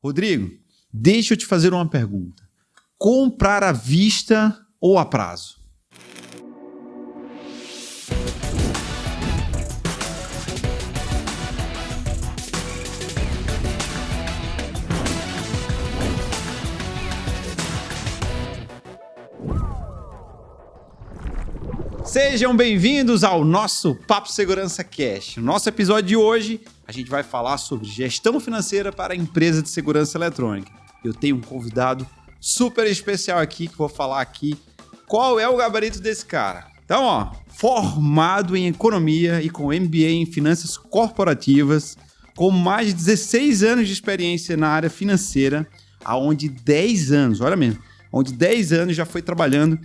Rodrigo, deixa eu te fazer uma pergunta. Comprar à vista ou a prazo? Sejam bem-vindos ao nosso Papo Segurança Cash. No nosso episódio de hoje, a gente vai falar sobre gestão financeira para empresa de segurança eletrônica. Eu tenho um convidado super especial aqui, que vou falar aqui qual é o gabarito desse cara. Então, formado em economia e com MBA em finanças corporativas, com mais de 16 anos de experiência na área financeira, onde 10 anos já foi trabalhando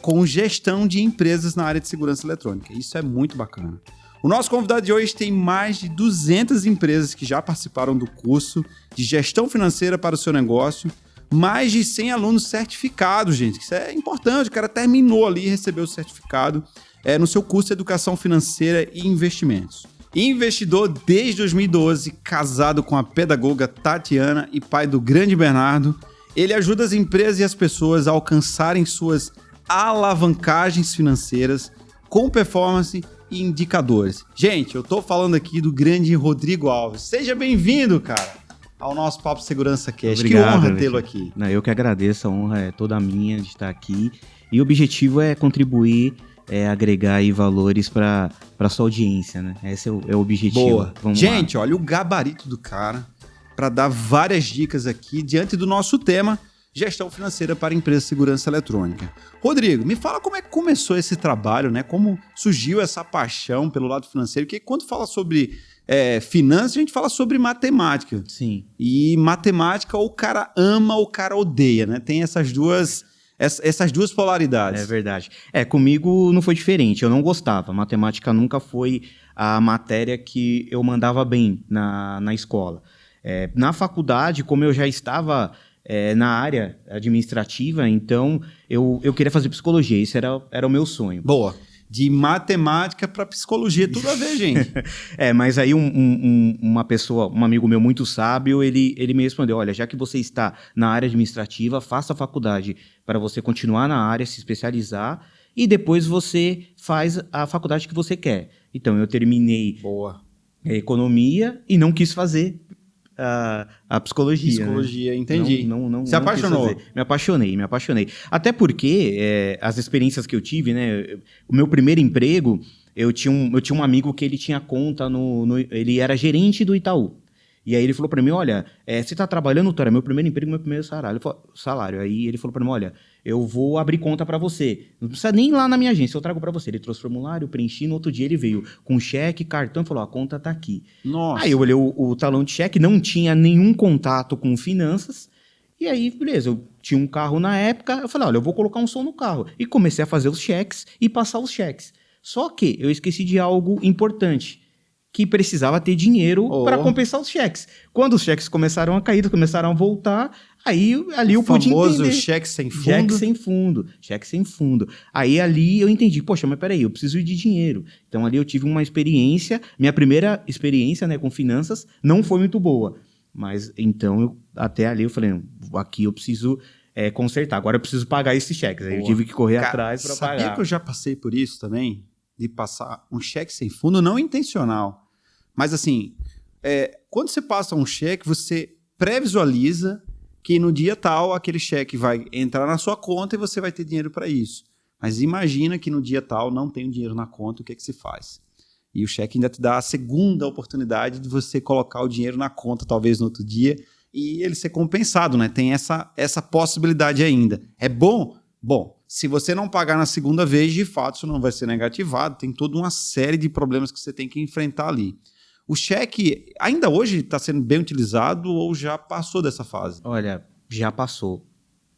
com gestão de empresas na área de segurança eletrônica. Isso é muito bacana. O nosso convidado de hoje tem mais de 200 empresas que já participaram do curso de gestão financeira para o seu negócio, mais de 100 alunos certificados, gente. Isso é importante, o cara terminou ali e recebeu o certificado no seu curso de Educação Financeira e Investimentos. Investidor desde 2012, casado com a pedagoga Tatiana e pai do grande Bernardo, ele ajuda as empresas e as pessoas a alcançarem suas alavancagens financeiras com performance e indicadores. Gente, eu tô falando aqui do grande Rodrigo Alves. Seja bem-vindo, cara, ao nosso Papo Segurança Cash. Obrigado, que honra tê-lo aqui. Não, eu que agradeço, a honra é toda minha de estar aqui. E o objetivo é contribuir, agregar aí valores para a sua audiência, né? Esse é o objetivo. Boa. Vamos Gente, lá. olha o gabarito do cara para dar várias dicas aqui diante do nosso tema gestão financeira para empresa de segurança eletrônica. Rodrigo, me fala como é que começou esse trabalho, né? Como surgiu essa paixão pelo lado financeiro? Porque quando fala sobre finanças, a gente fala sobre matemática. Sim. E matemática ou o cara ama ou o cara odeia, né? Tem essas duas polaridades. É verdade. Comigo não foi diferente, eu não gostava. Matemática nunca foi a matéria que eu mandava bem na escola. Na faculdade, como eu já estava na área administrativa, então eu queria fazer psicologia, esse era o meu sonho. Boa. De matemática para psicologia, tudo a ver, gente. Mas aí uma pessoa, um amigo meu muito sábio, ele me respondeu, olha, já que você está na área administrativa, faça a faculdade para você continuar na área, se especializar, e depois você faz a faculdade que você quer. Então, eu terminei a economia e não quis fazer a psicologia. Psicologia, né? Entendi. Não Se apaixonou? Me apaixonei. Até porque as experiências que eu tive, né? O meu primeiro emprego, eu tinha um amigo que ele tinha conta ele era gerente do Itaú. E aí ele falou pra mim, olha, você tá trabalhando, Tora? Meu primeiro emprego, meu primeiro salário. Aí ele falou pra mim, olha, eu vou abrir conta pra você. Não precisa nem ir lá na minha agência, eu trago pra você. Ele trouxe o formulário, preenchi, no outro dia ele veio com cheque, cartão e falou, a conta tá aqui. Nossa. Aí eu olhei o talão de cheque, não tinha nenhum contato com finanças. E aí, beleza, eu tinha um carro na época, eu falei, olha, eu vou colocar um som no carro. E comecei a fazer os cheques e passar os cheques. Só que eu esqueci de algo importante, que precisava ter dinheiro para compensar os cheques. Quando os cheques começaram a cair, começaram a voltar, aí ali eu pude entender. O famoso cheque sem fundo. Cheque sem fundo. Aí ali eu entendi, poxa, mas peraí, eu preciso de dinheiro. Então ali eu tive uma experiência, minha primeira experiência, né, com finanças não foi muito boa. Mas então, até ali eu falei, aqui eu preciso consertar, agora eu preciso pagar esses cheques. Aí eu tive que correr atrás para pagar. Sabia que eu já passei por isso também? De passar um cheque sem fundo, não intencional. Mas assim, quando você passa um cheque, você pré-visualiza que no dia tal aquele cheque vai entrar na sua conta e você vai ter dinheiro para isso. Mas imagina que no dia tal não tem dinheiro na conta, o que se faz? E o cheque ainda te dá a segunda oportunidade de você colocar o dinheiro na conta, talvez no outro dia, e ele ser compensado, né? Tem essa possibilidade ainda. É bom? Bom, se você não pagar na segunda vez, de fato isso não vai ser negativado, tem toda uma série de problemas que você tem que enfrentar ali. O cheque ainda hoje está sendo bem utilizado ou já passou dessa fase? Olha, já passou.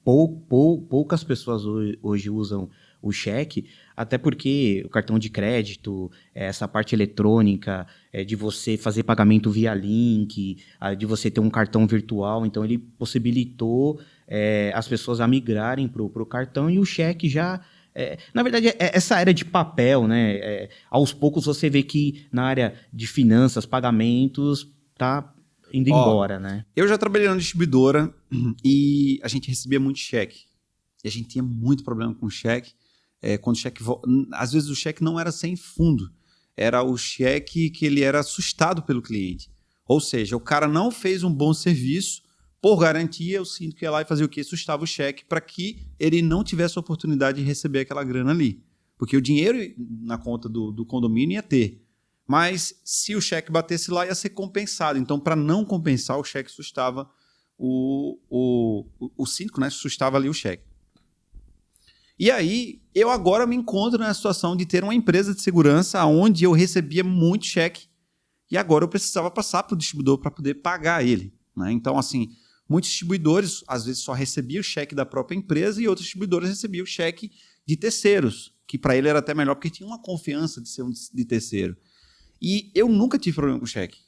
Poucas pessoas hoje usam o cheque, até porque o cartão de crédito, essa parte eletrônica, de você fazer pagamento via link, de você ter um cartão virtual, então ele possibilitou as pessoas a migrarem para o cartão, e o cheque já... na verdade, essa área de papel, né? Aos poucos você vê que na área de finanças, pagamentos, tá indo embora, né? Eu já trabalhei na distribuidora e a gente recebia muito cheque. E a gente tinha muito problema com cheque. Quando o cheque... Às vezes o cheque não era sem fundo. Era o cheque que ele era assustado pelo cliente. Ou seja, o cara não fez um bom serviço, por garantia, eu sinto que ia lá e fazia o quê? Assustava o cheque para que ele não tivesse a oportunidade de receber aquela grana ali. Porque o dinheiro na conta do condomínio ia ter. Mas se o cheque batesse lá, ia ser compensado. Então, para não compensar, o cheque assustava o síndico, né? Assustava ali o cheque. E aí, eu agora me encontro na situação de ter uma empresa de segurança onde eu recebia muito cheque e agora eu precisava passar para o distribuidor para poder pagar ele, né? Então, assim, muitos distribuidores, às vezes, só recebiam o cheque da própria empresa e outros distribuidores recebiam o cheque de terceiros, que para ele era até melhor porque tinha uma confiança de ser de terceiro. E eu nunca tive problema com cheque.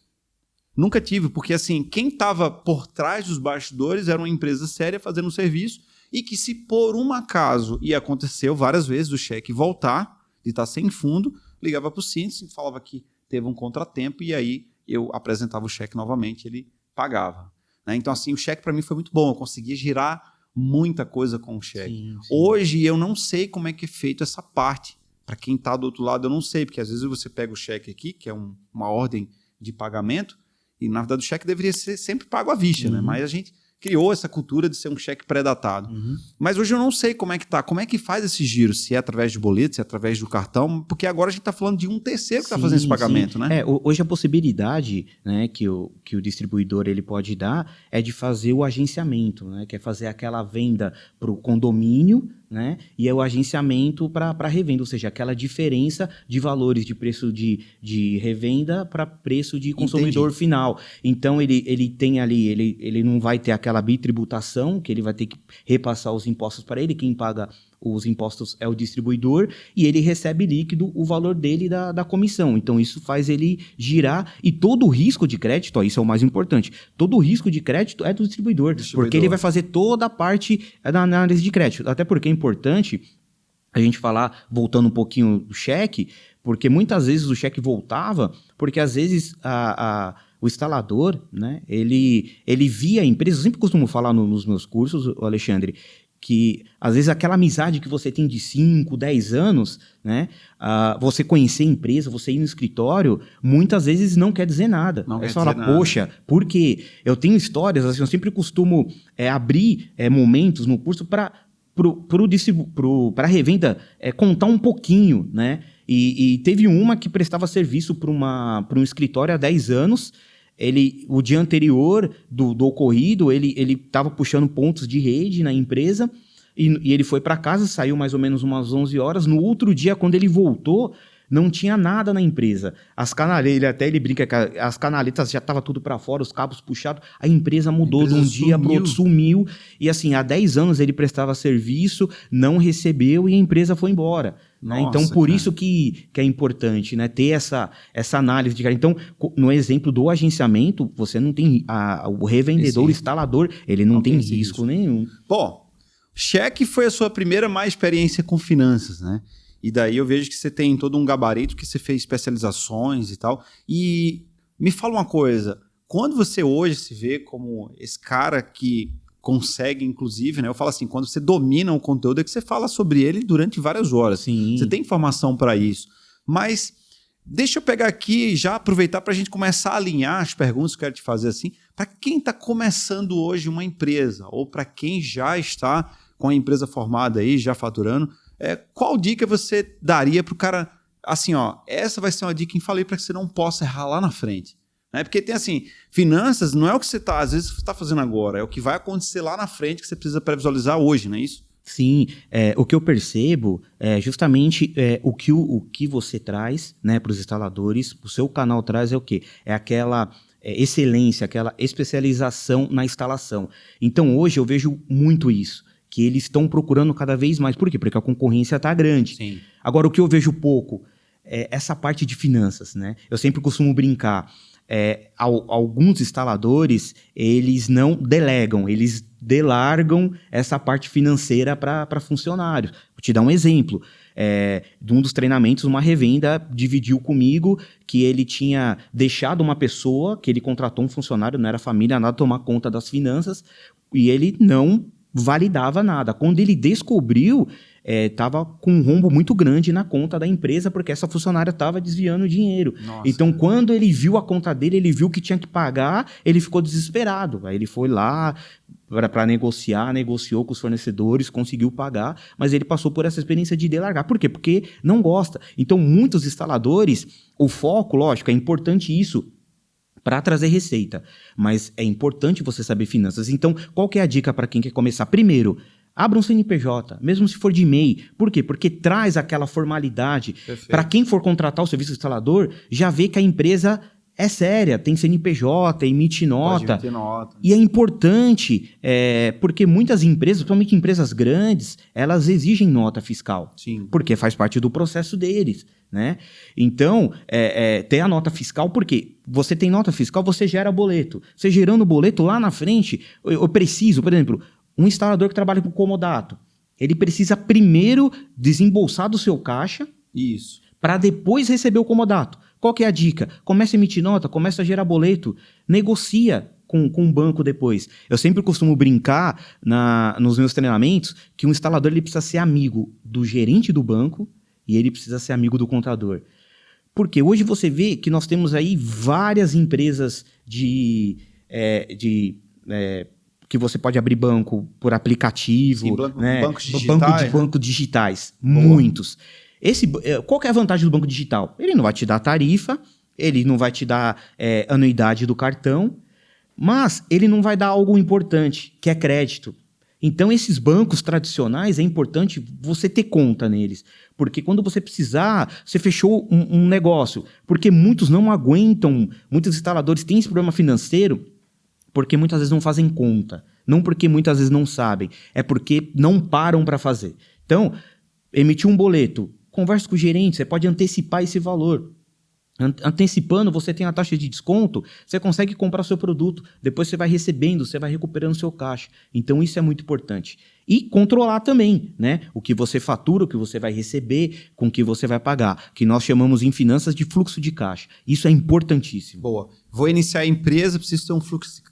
Nunca tive, porque assim, quem estava por trás dos bastidores era uma empresa séria fazendo um serviço e que se por um acaso, e aconteceu várias vezes, o cheque voltar, de estar sem fundo, ligava para o síndico e falava que teve um contratempo e aí eu apresentava o cheque novamente, ele pagava, né? Então assim, o cheque para mim foi muito bom, eu conseguia girar muita coisa com o cheque. Sim. Hoje eu não sei como é que é feito essa parte. Para quem está do outro lado eu não sei, porque às vezes você pega o cheque aqui, que é uma ordem de pagamento, e na verdade o cheque deveria ser sempre pago à vista, né? Mas a gente criou essa cultura de ser um cheque pré-datado. Mas hoje eu não sei como é que tá, como é que faz esse giro, se é através de boleto, se é através do cartão, porque agora a gente está falando de um terceiro que está fazendo esse pagamento, né? Hoje a possibilidade, né, que o distribuidor ele pode dar é de fazer o agenciamento, né, que é fazer aquela venda para o condomínio, né, e é o agenciamento para revenda, ou seja, aquela diferença de valores de preço de revenda para preço de consumidor final. Então ele tem ali, ele não vai ter aquela bitributação, que ele vai ter que repassar os impostos para ele, quem paga os impostos é o distribuidor, e ele recebe líquido o valor dele da comissão. Então, isso faz ele girar, e todo o risco de crédito, ó, isso é o mais importante, todo o risco de crédito é do distribuidor, porque ele vai fazer toda a parte da análise de crédito. Até porque é importante a gente falar, voltando um pouquinho do cheque, porque muitas vezes o cheque voltava, porque às vezes o instalador, né, ele via a empresa, eu sempre costumo falar nos meus cursos, Alexandre, que às vezes aquela amizade que você tem de 5, 10 anos, né, você conhecer a empresa, você ir no escritório, muitas vezes não quer dizer nada. Aí você fala, poxa, por quê? Eu tenho histórias, assim, eu sempre costumo abrir momentos no curso para a revenda contar um pouquinho, né? E teve uma que prestava serviço para um escritório há 10 anos. O dia anterior do ocorrido, ele estava puxando pontos de rede na empresa e ele foi para casa, saiu mais ou menos umas 11 horas. No outro dia, quando ele voltou, não tinha nada na empresa. Ele brinca que as canaletas já estavam tudo para fora, os cabos puxados. A empresa mudou de um dia para o outro, sumiu. E assim, há 10 anos ele prestava serviço, não recebeu e a empresa foi embora. Né? Nossa, então, por isso que é importante, né, ter essa análise de cara. Então, no exemplo do agenciamento, você não tem o revendedor, o instalador, ele não tem risco nenhum. Bom, cheque foi a sua primeira má experiência com finanças, né? E daí eu vejo que você tem todo um gabarito, que você fez especializações e tal. E me fala uma coisa, quando você hoje se vê como esse cara que consegue, inclusive, né? Eu falo assim, quando você domina o conteúdo, é que você fala sobre ele durante várias horas. Sim. Você tem informação para isso. Mas deixa eu pegar aqui e já aproveitar para a gente começar a alinhar as perguntas que eu quero te fazer assim. Para quem está começando hoje uma empresa, ou para quem já está com a empresa formada aí, já faturando, qual dica você daria para o cara, assim, ó, essa vai ser uma dica infalível para que você não possa errar lá na frente. Né? Porque tem assim, finanças não é o que você está, às vezes, você está fazendo agora, é o que vai acontecer lá na frente que você precisa previsualizar hoje, não é isso? Sim, o que eu percebo é justamente o que você traz, né, para os instaladores, o seu canal traz é o quê? É aquela excelência, aquela especialização na instalação. Então hoje eu vejo muito isso, que eles estão procurando cada vez mais. Por quê? Porque a concorrência está grande. Sim. Agora, o que eu vejo pouco é essa parte de finanças, né? Eu sempre costumo brincar. Alguns instaladores, eles não delegam, eles delargam essa parte financeira para funcionários. te dar um exemplo. De um dos treinamentos, uma revenda dividiu comigo que ele tinha deixado uma pessoa, que ele contratou um funcionário, não era família, nada, tomar conta das finanças, e ele não validava nada. Quando ele descobriu, estava com um rombo muito grande na conta da empresa, porque essa funcionária estava desviando dinheiro. Nossa. Então, quando ele viu a conta dele, ele viu que tinha que pagar, ele ficou desesperado. Aí ele foi lá para negociar, negociou com os fornecedores, conseguiu pagar, mas ele passou por essa experiência de largar. Por quê? Porque não gosta. Então, muitos instaladores, o foco, lógico, é importante isso, para trazer receita, mas é importante você saber finanças. Então, qual que é a dica para quem quer começar? Primeiro, abra um CNPJ, mesmo se for de MEI. Por quê? Porque traz aquela formalidade. Para quem for contratar o serviço instalador, já vê que a empresa é séria, tem CNPJ, emite nota. Pode emitir nota. E é importante, porque muitas empresas, principalmente empresas grandes, elas exigem nota fiscal. Sim. Porque faz parte do processo deles. Né? Então, ter a nota fiscal, porque você tem nota fiscal, você gera boleto. Você gerando boleto, lá na frente, eu preciso, por exemplo, um instalador que trabalha com comodato, ele precisa primeiro desembolsar do seu caixa, isso, para depois receber o comodato. Qual que é a dica? Começa a emitir nota, começa a gerar boleto, negocia com o banco depois. Eu sempre costumo brincar nos meus treinamentos que um instalador ele precisa ser amigo do gerente do banco e ele precisa ser amigo do contador. Porque hoje você vê que nós temos aí várias empresas que você pode abrir banco por aplicativo. Sim, né? Bancos digitais. Boa. Muitos. Qual que é a vantagem do banco digital? Ele não vai te dar tarifa, ele não vai te dar anuidade do cartão, mas ele não vai dar algo importante, que é crédito. Então, esses bancos tradicionais, é importante você ter conta neles. Porque quando você precisar, você fechou um negócio. Porque muitos não aguentam, muitos instaladores têm esse problema financeiro, porque muitas vezes não fazem conta. Não porque muitas vezes não sabem, é porque não param para fazer. Então, emitir um boleto, converse com o gerente, você pode antecipar esse valor. Antecipando, você tem a taxa de desconto, você consegue comprar o seu produto, depois você vai recebendo, você vai recuperando o seu caixa. Então, isso é muito importante. E controlar também, né? O que você fatura, o que você vai receber, com o que você vai pagar, que nós chamamos em finanças de fluxo de caixa. Isso é importantíssimo. Boa. Vou iniciar a empresa, preciso ter um fluxo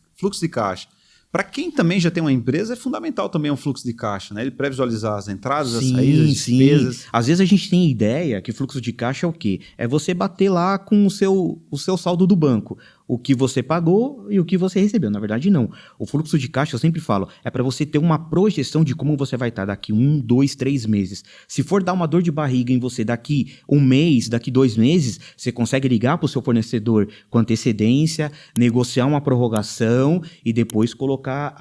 de caixa. Para quem também já tem uma empresa, é fundamental também um fluxo de caixa, né? Ele pré-visualizar as entradas, as saídas, as despesas. Sim. Às vezes a gente tem ideia que fluxo de caixa é o quê? É você bater lá com o seu saldo do banco. O que você pagou e o que você recebeu. Na verdade, não. O fluxo de caixa, eu sempre falo, é para você ter uma projeção de como você vai estar daqui 1, 2, 3 meses. Se for dar uma dor de barriga em você daqui 1 mês, daqui 2 meses, você consegue ligar para o seu fornecedor com antecedência, negociar uma prorrogação e depois colocar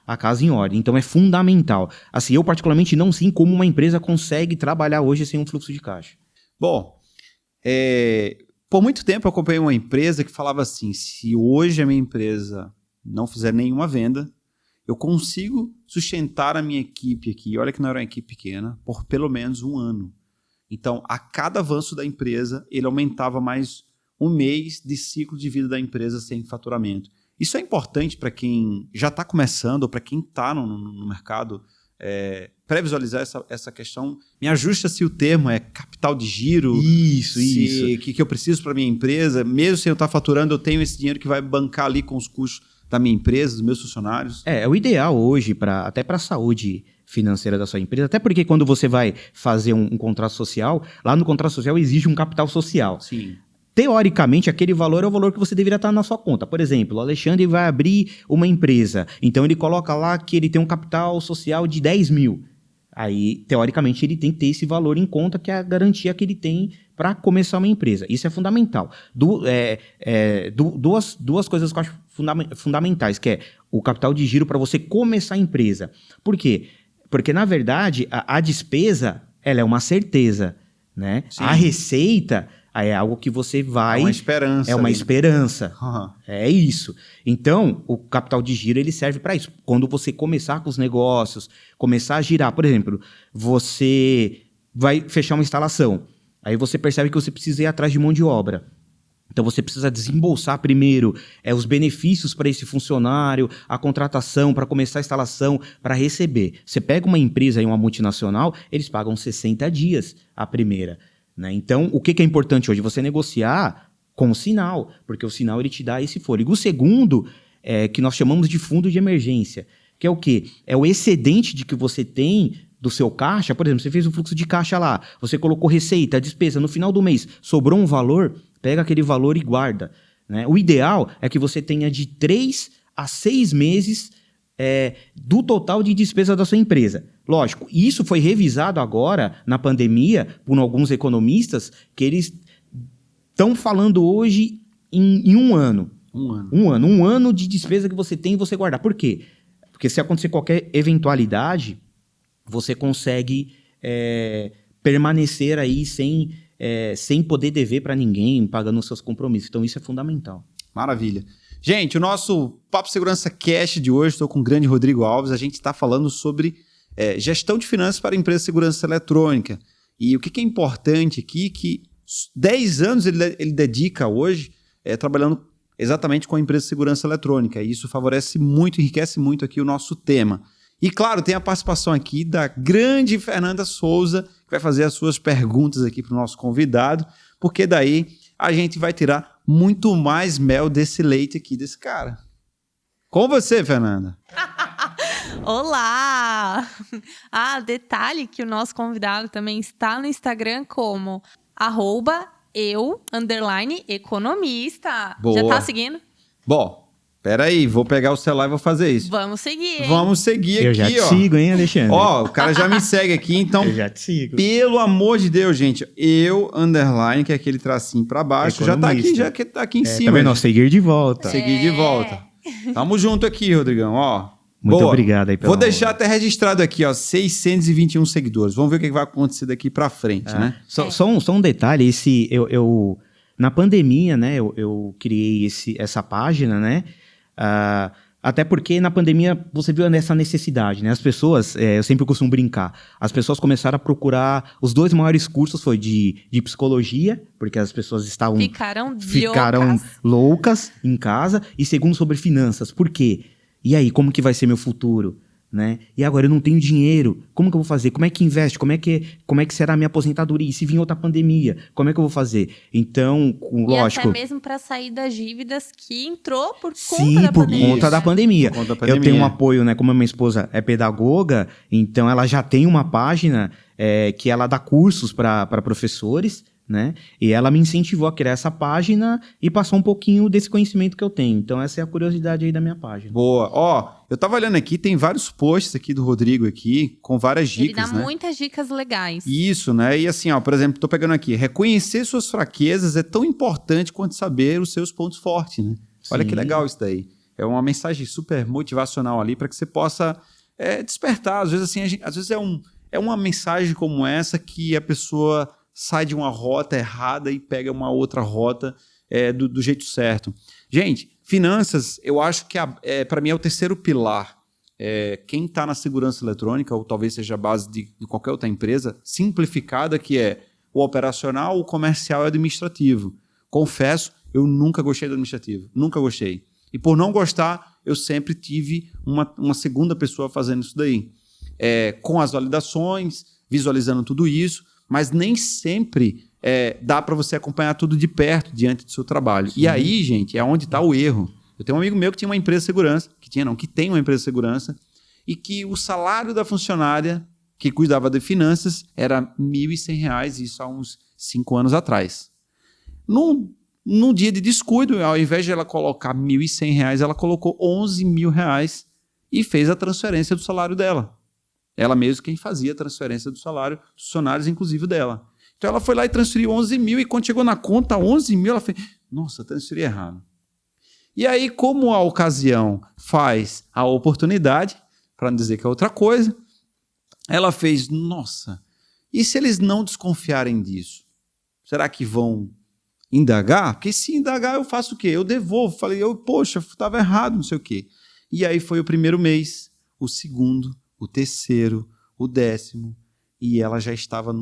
a casa em ordem. Então, é fundamental. Assim, eu particularmente não sei como uma empresa consegue trabalhar hoje sem um fluxo de caixa. Bom, por muito tempo eu acompanhei uma empresa que falava assim, se hoje a minha empresa não fizer nenhuma venda, eu consigo sustentar a minha equipe aqui, olha que não era uma equipe pequena, por pelo menos 1 ano. Então, a cada avanço da empresa, ele aumentava mais 1 mês de ciclo de vida da empresa sem faturamento. Isso é importante para quem já está começando ou para quem está no mercado, pré-visualizar essa questão. Me ajusta se o termo é capital de giro. Isso. Que eu preciso para minha empresa. Mesmo sem eu estar faturando, eu tenho esse dinheiro que vai bancar ali com os custos da minha empresa, dos meus funcionários. É o ideal hoje, até para a saúde financeira da sua empresa. Até porque quando você vai fazer um contrato social, lá no contrato social exige um capital social. Sim. Teoricamente, aquele valor é o valor que você deveria estar na sua conta. Por exemplo, o Alexandre vai abrir uma empresa. Então, ele coloca lá que ele tem um capital social de 10 mil. Aí, teoricamente, ele tem que ter esse valor em conta, que é a garantia que ele tem para começar uma empresa. Isso é fundamental. Duas coisas que eu acho fundamentais, que é o capital de giro para você começar a empresa. Por quê? Porque, na verdade, a despesa ela é uma certeza. Né? A receita é algo que você vai... É uma esperança. É uma esperança. Uhum. É isso. Então, o capital de giro ele serve para isso. Quando você começar com os negócios, começar a girar, por exemplo, você vai fechar uma instalação, aí você percebe que você precisa ir atrás de mão de obra. Então você precisa desembolsar primeiro os benefícios para esse funcionário, a contratação, para começar a instalação, para receber. Você pega uma empresa, uma multinacional, eles pagam 60 dias a primeira. Né? Então, o que é importante hoje? Você negociar com o sinal, porque o sinal ele te dá esse fôlego. O segundo é que nós chamamos de fundo de emergência, que é o quê? É o excedente de que você tem do seu caixa. Por exemplo, você fez o fluxo de caixa lá, você colocou receita, despesa, no final do mês sobrou um valor, pega aquele valor e guarda. Né? O ideal é que você tenha de 3 a 6 meses do total de despesa da sua empresa. Lógico, isso foi revisado agora, na pandemia, por alguns economistas, que eles estão falando hoje em 1 ano. Um ano de despesa que você tem e você guardar. Por quê? Porque se acontecer qualquer eventualidade, você consegue permanecer aí sem poder dever para ninguém, pagando os seus compromissos. Então, isso é fundamental. Maravilha. Gente, o nosso Papo Segurança Cash de hoje, estou com o grande Rodrigo Alves, a gente está falando sobre gestão de finanças para a empresa de segurança eletrônica. E o que é importante aqui, que 10 anos ele dedica hoje trabalhando exatamente com a empresa de segurança eletrônica. E isso favorece muito, enriquece muito aqui o nosso tema. E, claro, tem a participação aqui da grande Fernanda Souza, que vai fazer as suas perguntas aqui para o nosso convidado, porque daí a gente vai tirar muito mais mel desse leite aqui desse cara. Com você, Fernanda. Olá! Detalhe que o nosso convidado também está no Instagram como @eu_economista. Boa. Já tá seguindo? Bom, peraí, vou pegar o celular e vou fazer isso. Vamos seguir, hein? Vamos seguir Eu aqui, já te ó. sigo, hein, Alexandre? Ó, o cara já me segue aqui, então, Eu já te sigo. pelo amor de Deus, gente, que é aquele tracinho pra baixo, já tá aqui em cima. Tá vendo? Ó, gente. seguir de volta. Seguir de volta. Tamo junto aqui, Rodrigão, ó. Muito Boa. obrigado aí pela Vou deixar até registrado aqui, ó, 621 seguidores. Vamos ver o que vai acontecer daqui pra frente, né? Só um detalhe, na pandemia, né, eu criei essa página, né, até porque na pandemia você viu essa necessidade, né, as pessoas, eu sempre costumo brincar, as pessoas começaram a procurar, os 2 maiores cursos foi de psicologia, porque as pessoas Ficaram loucas em casa, e segundo sobre finanças, por quê? E aí, como que vai ser meu futuro? Né? E agora eu não tenho dinheiro, como que eu vou fazer? Como é que investe? Como é que será a minha aposentadoria? E se vir outra pandemia, como é que eu vou fazer? Então, lógico... E até mesmo para sair das dívidas que entrou por conta Sim, da pandemia. por conta da pandemia. Por conta da pandemia. Eu tenho um apoio, né? Como a minha esposa é pedagoga, então ela já tem uma página que ela dá cursos para professores, né? E ela me incentivou a criar essa página e passou um pouquinho desse conhecimento que eu tenho. Então essa é a curiosidade aí da minha página. Boa. Ó, eu tava olhando aqui, tem vários posts aqui do Rodrigo aqui, com várias dicas, Ele dá né? muitas dicas legais. Isso, né? E assim, ó, por exemplo, tô pegando aqui, reconhecer suas fraquezas é tão importante quanto saber os seus pontos fortes, né? Olha que legal isso daí. É uma mensagem super motivacional ali para que você possa despertar. Às vezes, assim, às vezes é uma mensagem como essa que a pessoa sai de uma rota errada e pega uma outra rota do jeito certo. Gente, finanças, eu acho que para mim é o terceiro pilar. Quem está na segurança eletrônica, ou talvez seja a base de qualquer outra empresa, simplificada, que é o operacional, o comercial e o administrativo. Confesso, eu nunca gostei do administrativo. Nunca gostei. E por não gostar, eu sempre tive uma segunda pessoa fazendo isso daí. Com as validações, visualizando tudo isso, mas nem sempre dá para você acompanhar tudo de perto diante do seu trabalho. Sim. E aí, gente, é onde está o erro. Eu tenho um amigo meu que tinha uma empresa de segurança, que tem uma empresa de segurança, e que o salário da funcionária que cuidava de finanças era R$ 1.100, isso há uns 5 anos atrás. Num dia de descuido, ao invés de ela colocar R$ 1.100, ela colocou R$ 11.000 e fez a transferência do salário dela. Ela mesma quem fazia a transferência do salário dos funcionários, inclusive dela. Então ela foi lá e transferiu 11 mil, e quando chegou na conta 11 mil, ela fez, nossa, transferi errado. E aí, como a ocasião faz a oportunidade, para não dizer que é outra coisa, ela fez, nossa, e se eles não desconfiarem disso? Será que vão indagar? Porque se indagar, eu faço o quê? Eu devolvo. Falei, poxa, estava errado, não sei o quê. E aí foi o primeiro mês, o segundo, o terceiro, o 10º, e ela já estava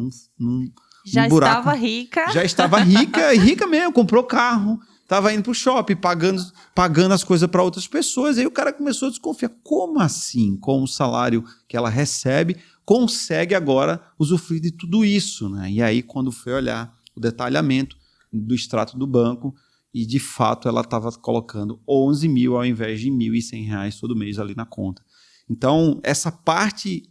Já um buraco. estava rica. Já estava rica mesmo, comprou carro, estava indo pro shopping, pagando as coisas para outras pessoas. Aí o cara começou a desconfiar. Como assim, com o salário que ela recebe, consegue agora usufruir de tudo isso, né? E aí, quando foi olhar o detalhamento do extrato do banco, e de fato ela estava colocando 11 mil ao invés de R$1.100 todo mês ali na conta. Então, essa parte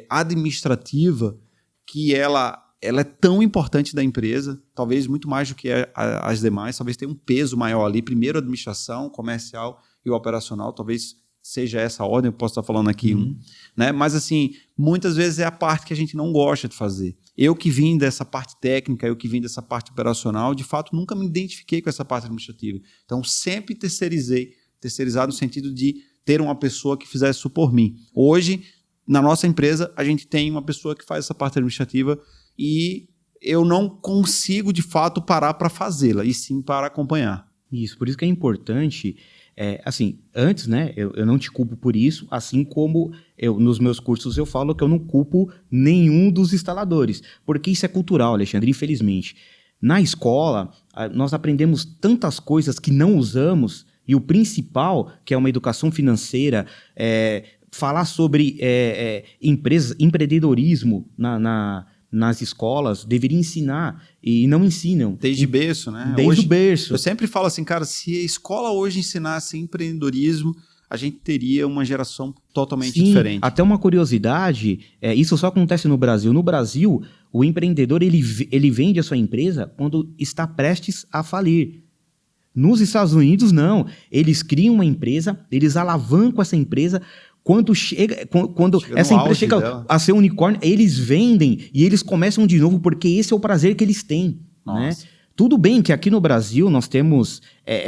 administrativa, que ela é tão importante da empresa, talvez muito mais do que as demais, talvez tenha um peso maior ali. Primeiro a administração, comercial e o operacional, talvez seja essa a ordem, eu posso estar falando aqui, né? Mas assim, muitas vezes é a parte que a gente não gosta de fazer. Eu que vim dessa parte técnica, eu que vim dessa parte operacional, de fato nunca me identifiquei com essa parte administrativa. Então sempre terceirizar no sentido de ter uma pessoa que fizesse isso por mim. Hoje, na nossa empresa, a gente tem uma pessoa que faz essa parte administrativa e eu não consigo, de fato, parar para fazê-la, e sim para acompanhar. Isso, por isso que é importante, assim, antes, né, eu não te culpo por isso, assim como nos meus cursos eu falo que eu não culpo nenhum dos instaladores, porque isso é cultural, Alexandre, infelizmente. Na escola, nós aprendemos tantas coisas que não usamos, e o principal, que é uma educação financeira, falar sobre empreendedorismo nas escolas, deveria ensinar e não ensinam. Desde berço, né? Desde o berço. Eu sempre falo assim, cara, se a escola hoje ensinasse empreendedorismo, a gente teria uma geração totalmente diferente. Até uma curiosidade, isso só acontece no Brasil. No Brasil, o empreendedor ele vende a sua empresa quando está prestes a falir. Nos Estados Unidos, não. Eles criam uma empresa, eles alavancam essa empresa. Quando essa empresa chega a ser unicórnio, eles vendem e eles começam de novo, porque esse é o prazer que eles têm. Né? Tudo bem que aqui no Brasil nós temos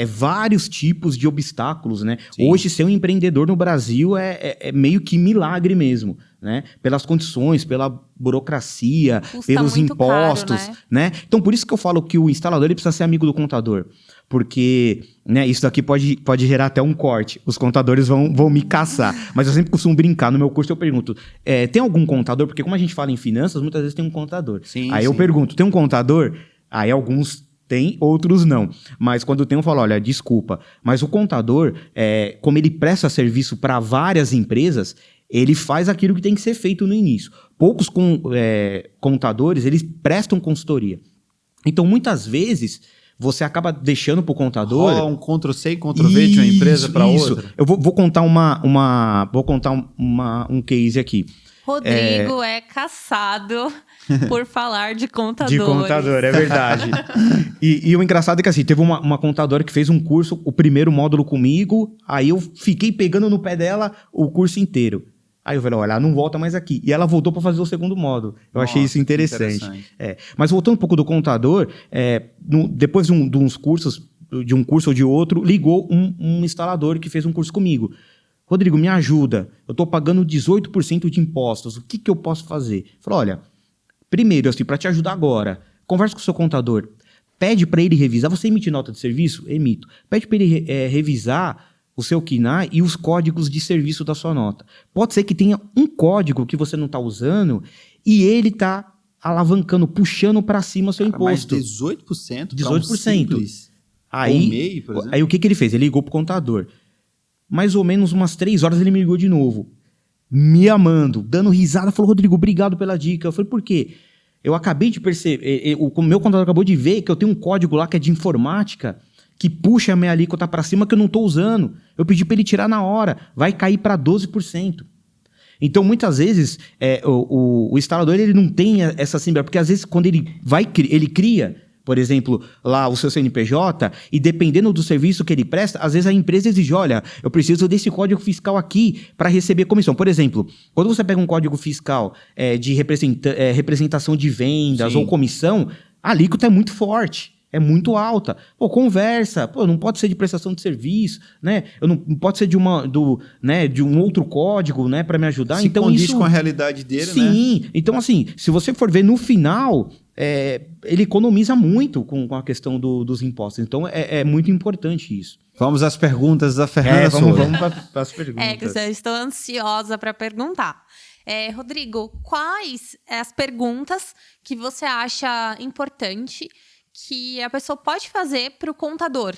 vários tipos de obstáculos. Né? Hoje, ser um empreendedor no Brasil é meio que milagre mesmo. Né? Pelas condições, pela burocracia, pelos impostos. Caro, né? Então, por isso que eu falo que o instalador ele precisa ser amigo do contador. Porque, né, isso daqui pode gerar até um corte. Os contadores vão me caçar. Mas eu sempre costumo brincar. No meu curso eu pergunto, tem algum contador? Porque como a gente fala em finanças, muitas vezes tem um contador. Aí eu pergunto, tem um contador? Aí alguns tem, outros não. Mas quando tem, eu falo, olha, desculpa. Mas o contador, como ele presta serviço para várias empresas, ele faz aquilo que tem que ser feito no início. Poucos contadores, eles prestam consultoria. Então, muitas vezes, você acaba deixando para o contador... Rola um Ctrl-C e Ctrl-V de uma empresa para outra. Eu vou contar um case aqui. Rodrigo é caçado por falar de contador. De contador, é verdade. E o engraçado é que assim, teve uma contadora que fez um curso, o primeiro módulo comigo, aí eu fiquei pegando no pé dela o curso inteiro. Aí eu falei, olha, ela não volta mais aqui. E ela voltou para fazer o segundo módulo. Eu achei isso interessante. Mas voltando um pouco do contador, depois de uns cursos, de um curso ou de outro, ligou um instalador que fez um curso comigo. Rodrigo, me ajuda. Eu estou pagando 18% de impostos. O que eu posso fazer? Eu falei, olha, primeiro, assim, para te ajudar agora, conversa com o seu contador. Pede para ele revisar. Você emite nota de serviço? Emito. Pede para ele revisar o seu KNAI e os códigos de serviço da sua nota. Pode ser que tenha um código que você não está usando e ele está alavancando, puxando para cima o seu imposto. Mas 18%? 18%. Aí o que ele fez? Ele ligou para o contador. Mais ou menos umas 3 horas ele me ligou de novo, me amando, dando risada. Falou, Rodrigo, obrigado pela dica. Eu falei, por quê? Eu acabei de perceber, o meu contador acabou de ver que eu tenho um código lá que é de informática, que puxa a minha alíquota para cima que eu não estou usando. Eu pedi para ele tirar na hora. Vai cair para 12%. Então, muitas vezes, o instalador ele não tem essa simbra, porque às vezes quando ele cria, por exemplo, lá o seu CNPJ, e dependendo do serviço que ele presta, às vezes a empresa exige, olha, eu preciso desse código fiscal aqui para receber comissão. Por exemplo, quando você pega um código fiscal de representação de vendas ou comissão, a alíquota é muito forte. É muito alta. Pô, conversa. Pô, não pode ser de prestação de serviço, né? Não pode ser de um outro código, né, para me ajudar. Se então condiz com a realidade dele, sim, né? Sim. Então, assim, se você for ver no final, ele economiza muito com a questão dos impostos. Então, é muito importante isso. Vamos às perguntas da Fernanda. Vamos para as perguntas. Que eu estou ansiosa para perguntar. Rodrigo, quais as perguntas que você acha importante que a pessoa pode fazer para o contador?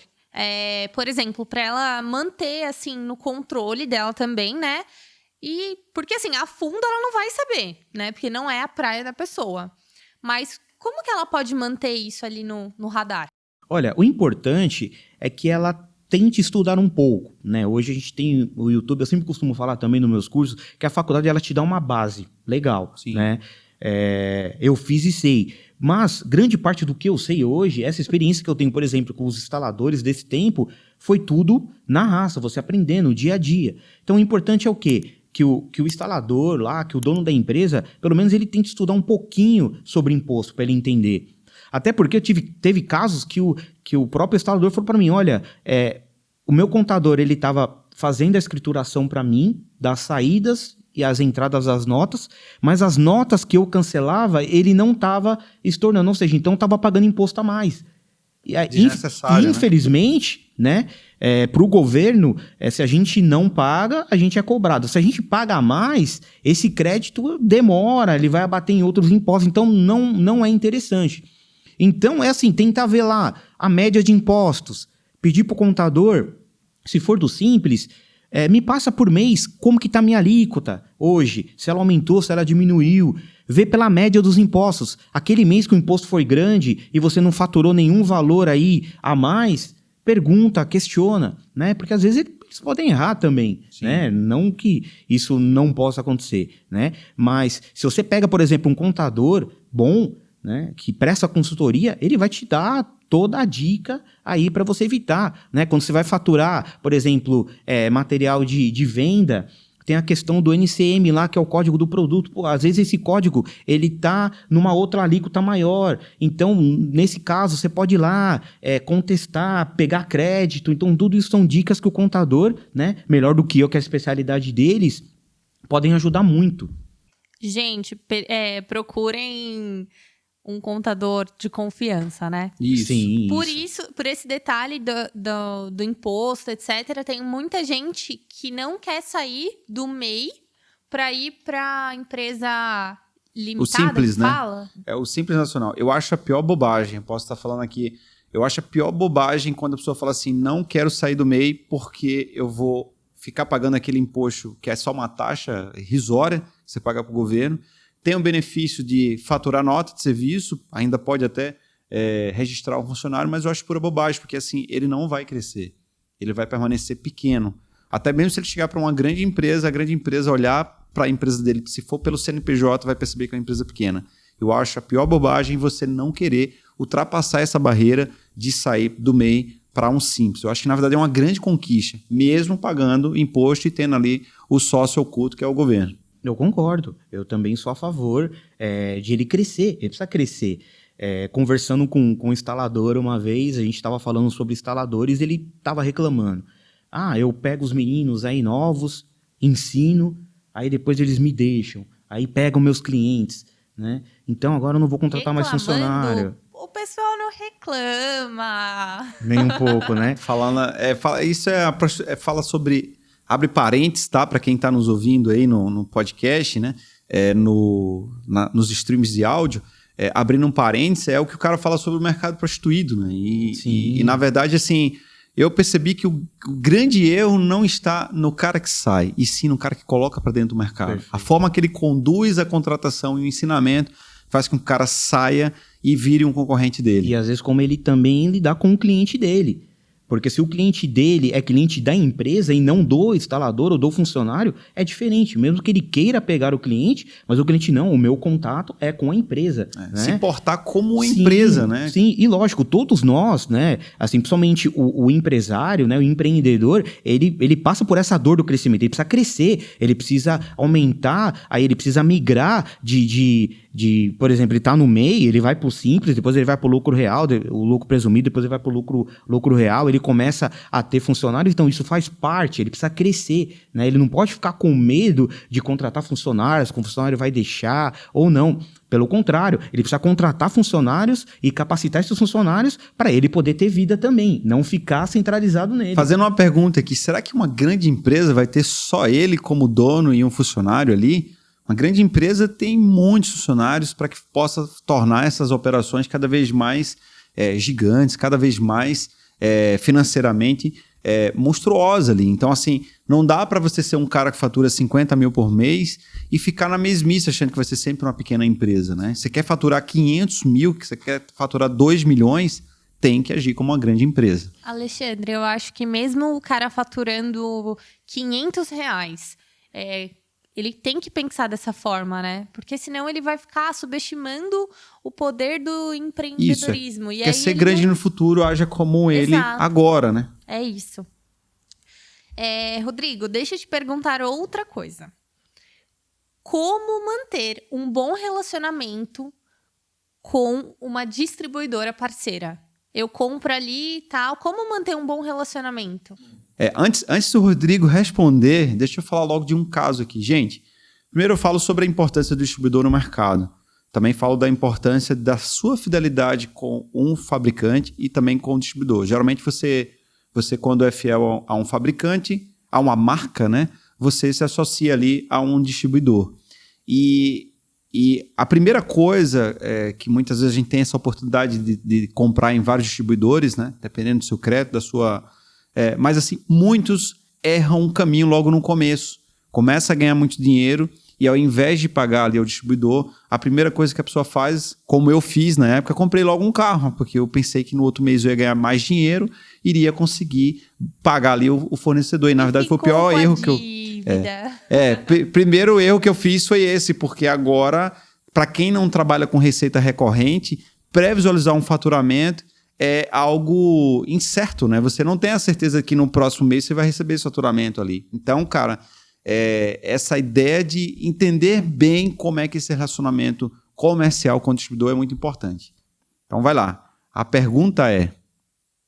Por exemplo, para ela manter, assim, no controle dela também, né? E porque, assim, a fundo ela não vai saber, né? Porque não é a praia da pessoa. Mas como que ela pode manter isso ali no radar? Olha, o importante é que ela tente estudar um pouco, né? Hoje a gente tem o YouTube, eu sempre costumo falar também nos meus cursos, que a faculdade ela te dá uma base legal, Sim. né? Eu fiz e sei. Mas grande parte do que eu sei hoje, essa experiência que eu tenho, por exemplo, com os instaladores desse tempo, foi tudo na raça, você aprendendo dia a dia. Então o importante é o quê? Que o instalador lá, que o dono da empresa, pelo menos ele tente estudar um pouquinho sobre imposto para ele entender. Até porque teve casos que o próprio instalador falou para mim, olha, o meu contador ele estava fazendo a escrituração para mim das saídas e as entradas das notas, mas as notas que eu cancelava, ele não estava estornando, ou seja, então estava pagando imposto a mais. Desnecessário, infelizmente, né? Para o governo, se a gente não paga, a gente é cobrado. Se a gente paga mais, esse crédito demora, ele vai abater em outros impostos, então não é interessante. Então, assim, tentar ver lá a média de impostos, pedir para o contador, se for do Simples, me passa por mês como que está a minha alíquota hoje, se ela aumentou, se ela diminuiu, ver pela média dos impostos. Aquele mês que o imposto foi grande e você não faturou nenhum valor aí a mais, pergunta, questiona, né? Porque às vezes eles podem errar também, né? Não que isso não possa acontecer, né? Mas se você pega, por exemplo, um contador bom, né, que presta consultoria, ele vai te dar toda a dica aí para você evitar, né? Quando você vai faturar, por exemplo, material de venda, tem a questão do NCM lá, que é o código do produto. Pô, às vezes esse código ele tá numa outra alíquota maior. Então, nesse caso, você pode ir lá contestar, pegar crédito. Então, tudo isso são dicas que o contador, né, melhor do que eu, que é a especialidade deles, podem ajudar muito. Gente, procurem um contador de confiança, né? Isso. Sim, Por esse detalhe do imposto, etc., tem muita gente que não quer sair do MEI para ir para a empresa limitada. O Simples, né? Fala. É o Simples Nacional. Eu acho a pior bobagem, posso estar falando aqui, eu acho a pior bobagem quando a pessoa fala assim, não quero sair do MEI porque eu vou ficar pagando aquele imposto que é só uma taxa irrisória que você paga para o governo. Tem o benefício de faturar nota de serviço, ainda pode até registrar o funcionário, mas eu acho pura bobagem, porque assim, ele não vai crescer. Ele vai permanecer pequeno. Até mesmo se ele chegar para uma grande empresa, a grande empresa olhar para a empresa dele, se for pelo CNPJ, vai perceber que é uma empresa pequena. Eu acho a pior bobagem você não querer ultrapassar essa barreira de sair do MEI para um Simples. Eu acho que, na verdade, é uma grande conquista, mesmo pagando imposto e tendo ali o sócio oculto, que é o governo. Eu concordo. Eu também sou a favor de ele crescer. Ele precisa crescer. Conversando com um instalador uma vez, a gente estava falando sobre instaladores, ele estava reclamando. Eu pego os meninos aí novos, ensino, aí depois eles me deixam. Aí pegam meus clientes, né? Então agora eu não vou contratar mais funcionário. O pessoal não reclama. Nem um pouco, né? Fala sobre... Abre parênteses, tá? Para quem está nos ouvindo aí no podcast, né? Nos streams de áudio, abrindo um parênteses, é o que o cara fala sobre o mercado prostituído, né? E na verdade, assim, eu percebi que o grande erro não está no cara que sai, e sim no cara que coloca para dentro do mercado. Perfeito. A forma que ele conduz a contratação e o ensinamento faz com que o cara saia e vire um concorrente dele. E às vezes como ele também lidar com o cliente dele. Porque se o cliente dele é cliente da empresa e não do instalador ou do funcionário, é diferente. Mesmo que ele queira pegar o cliente, mas o cliente não, o meu contato é com a empresa. Né? Se portar como uma empresa, né? Sim, e lógico, todos nós, né? Assim, principalmente o empresário, né? O empreendedor, ele passa por essa dor do crescimento. Ele precisa crescer, ele precisa aumentar, aí ele precisa migrar por exemplo, ele está no MEI, ele vai para o Simples, depois ele vai para o lucro real, o lucro presumido, depois ele vai para o lucro real, ele começa a ter funcionários, então isso faz parte, ele precisa crescer, né? Ele não pode ficar com medo de contratar funcionários, que o funcionário vai deixar ou não. Pelo contrário, ele precisa contratar funcionários e capacitar esses funcionários para ele poder ter vida também, não ficar centralizado nele. Fazendo uma pergunta aqui, será que uma grande empresa vai ter só ele como dono e um funcionário ali? Uma grande empresa tem muitos funcionários para que possa tornar essas operações cada vez mais gigantes, cada vez mais financeiramente monstruosa ali. Então, assim, não dá para você ser um cara que fatura 50 mil por mês e ficar na mesmice achando que vai ser sempre uma pequena empresa, né? Você quer faturar 500 mil, que você quer faturar 2 milhões, tem que agir como uma grande empresa. Alexandre, eu acho que mesmo o cara faturando R$500, ele tem que pensar dessa forma, né? Porque senão ele vai ficar subestimando o poder do empreendedorismo. Isso, quer ser grande no futuro, haja como ele agora, né? É isso. Rodrigo, deixa eu te perguntar outra coisa. Como manter um bom relacionamento com uma distribuidora parceira? Eu compro ali e tal. Como manter um bom relacionamento? Antes do Rodrigo responder, deixa eu falar logo de um caso aqui. Gente, primeiro eu falo sobre a importância do distribuidor no mercado. Também falo da importância da sua fidelidade com um fabricante e também com o distribuidor. Geralmente você quando é fiel a um fabricante, a uma marca, né, você se associa ali a um distribuidor. E a primeira coisa que muitas vezes a gente tem essa oportunidade de comprar em vários distribuidores, né, dependendo do seu crédito, da sua... mas assim, muitos erram um caminho logo no começo. Começa a ganhar muito dinheiro e ao invés de pagar ali ao distribuidor, a primeira coisa que a pessoa faz, como eu fiz na época, comprei logo um carro, porque eu pensei que no outro mês eu ia ganhar mais dinheiro, iria conseguir pagar ali o fornecedor. E na verdade foi o pior erro que eu... Primeiro erro que eu fiz foi esse, porque agora, para quem não trabalha com receita recorrente, pré-visualizar um faturamento é algo incerto, né? Você não tem a certeza que no próximo mês você vai receber esse faturamento ali. Então, cara, essa ideia de entender bem como é que esse relacionamento comercial com o distribuidor é muito importante. Então, vai lá. A pergunta é: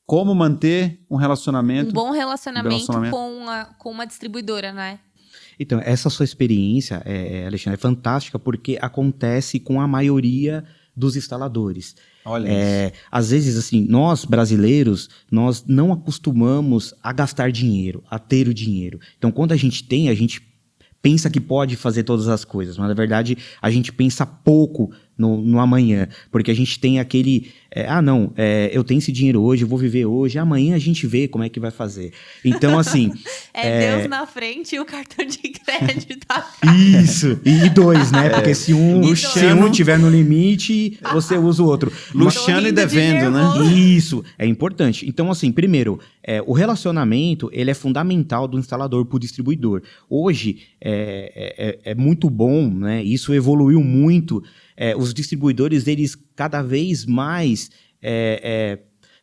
como manter um relacionamento... Um bom relacionamento com uma distribuidora, né? Então, essa sua experiência, Alexandre, é fantástica porque acontece com a maioria dos instaladores. Olha isso. Às vezes, assim, nós brasileiros, nós não acostumamos a gastar dinheiro, a ter o dinheiro. Então, quando a gente tem, a gente pensa que pode fazer todas as coisas, mas na verdade a gente pensa pouco no amanhã, porque a gente tem aquele, eu tenho esse dinheiro hoje, eu vou viver hoje, amanhã a gente vê como é que vai fazer. Então, assim... Deus na frente e o cartão de crédito atrás. Isso, e dois, né? Porque se um tiver no limite, você usa o outro. Luxando e devendo, né? Isso, é importante. Então, assim, primeiro, o relacionamento, ele é fundamental do instalador para o distribuidor. Hoje, é muito bom, né? Isso evoluiu muito. Os distribuidores, eles cada vez mais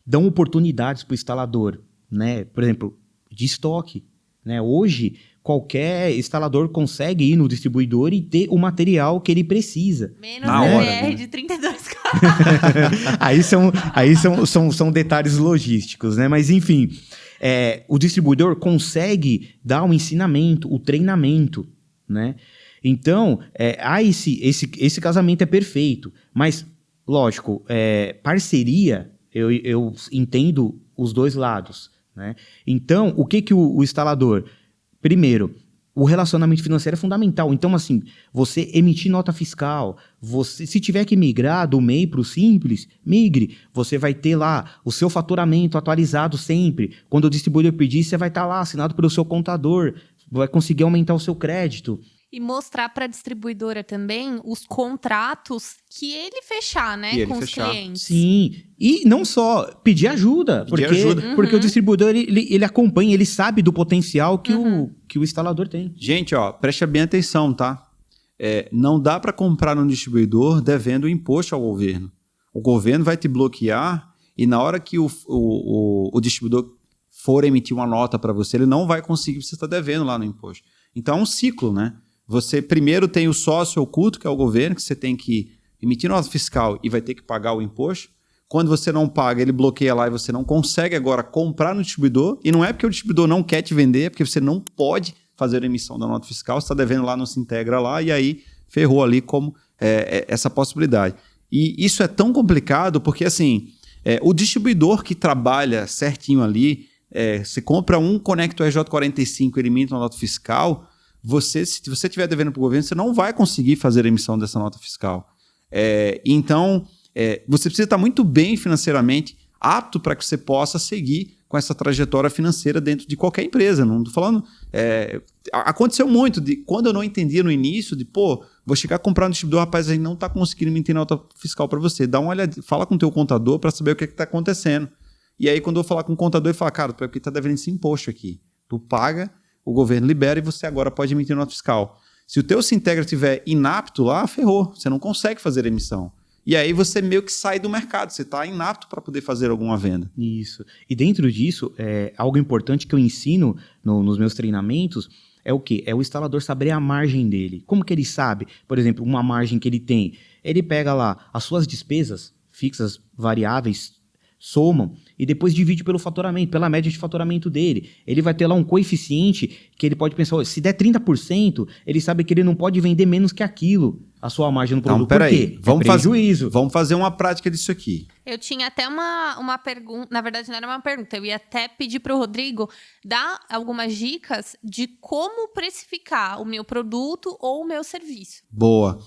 dão oportunidades para o instalador, né? Por exemplo, de estoque, né? Hoje, qualquer instalador consegue ir no distribuidor e ter o material que ele precisa. Menos BR de 32 carros. Aí são detalhes logísticos, né? Mas, enfim, o distribuidor consegue dar um ensinamento, o treinamento, né? Então, esse casamento é perfeito. Mas, lógico, parceria, eu entendo os dois lados, né? Então, o que o instalador... Primeiro, o relacionamento financeiro é fundamental. Então, assim, você emitir nota fiscal, se tiver que migrar do MEI para o Simples, migre. Você vai ter lá o seu faturamento atualizado sempre. Quando o distribuidor pedir, você vai estar lá assinado pelo seu contador, vai conseguir aumentar o seu crédito. E mostrar para a distribuidora também os contratos que ele fechar, né, com os clientes. Sim, e não só pedir ajuda, porque o distribuidor ele acompanha, ele sabe do potencial que o instalador tem. Gente, preste bem atenção, tá? Não dá para comprar no distribuidor devendo imposto ao governo. O governo vai te bloquear e na hora que o distribuidor for emitir uma nota para você, ele não vai conseguir, porque você está devendo lá no imposto. Então é um ciclo, né? Você primeiro tem o sócio oculto, que é o governo, que você tem que emitir nota fiscal e vai ter que pagar o imposto. Quando você não paga, ele bloqueia lá e você não consegue agora comprar no distribuidor. E não é porque o distribuidor não quer te vender, é porque você não pode fazer a emissão da nota fiscal, você está devendo lá, não se integra lá, e aí ferrou ali como essa possibilidade. E isso é tão complicado porque, assim, o distribuidor que trabalha certinho ali, você compra um Conecto RJ45, ele emite uma nota fiscal, se você estiver devendo para o governo, você não vai conseguir fazer a emissão dessa nota fiscal. Então, você precisa estar muito bem financeiramente apto para que você possa seguir com essa trajetória financeira dentro de qualquer empresa. Não estou falando... aconteceu muito de quando eu não entendia no início, vou chegar a comprar no distribuidor, rapaz, a gente não está conseguindo emitir nota fiscal para você. Dá uma olhada, fala com o teu contador para saber o que está acontecendo. E aí, quando eu falar com o contador, ele fala, cara, porque está devendo esse imposto aqui. Tu paga, o governo libera e você agora pode emitir nota fiscal. Se o teu Sintegra estiver inapto lá, ferrou. Você não consegue fazer a emissão. E aí você meio que sai do mercado, você está inapto para poder fazer alguma venda. Isso. E dentro disso, algo importante que eu ensino nos meus treinamentos é o quê? É o instalador saber a margem dele. Como que ele sabe? Por exemplo, uma margem que ele tem. Ele pega lá as suas despesas fixas, variáveis, somam e depois divide pelo faturamento, pela média de faturamento dele. Ele vai ter lá um coeficiente que ele pode pensar, se der 30%, ele sabe que ele não pode vender menos que aquilo, a sua margem no produto. Então, peraí, vamos fazer uma prática disso aqui. Eu tinha até uma pergunta, na verdade não era uma pergunta, eu ia até pedir para o Rodrigo dar algumas dicas de como precificar o meu produto ou o meu serviço. Boa.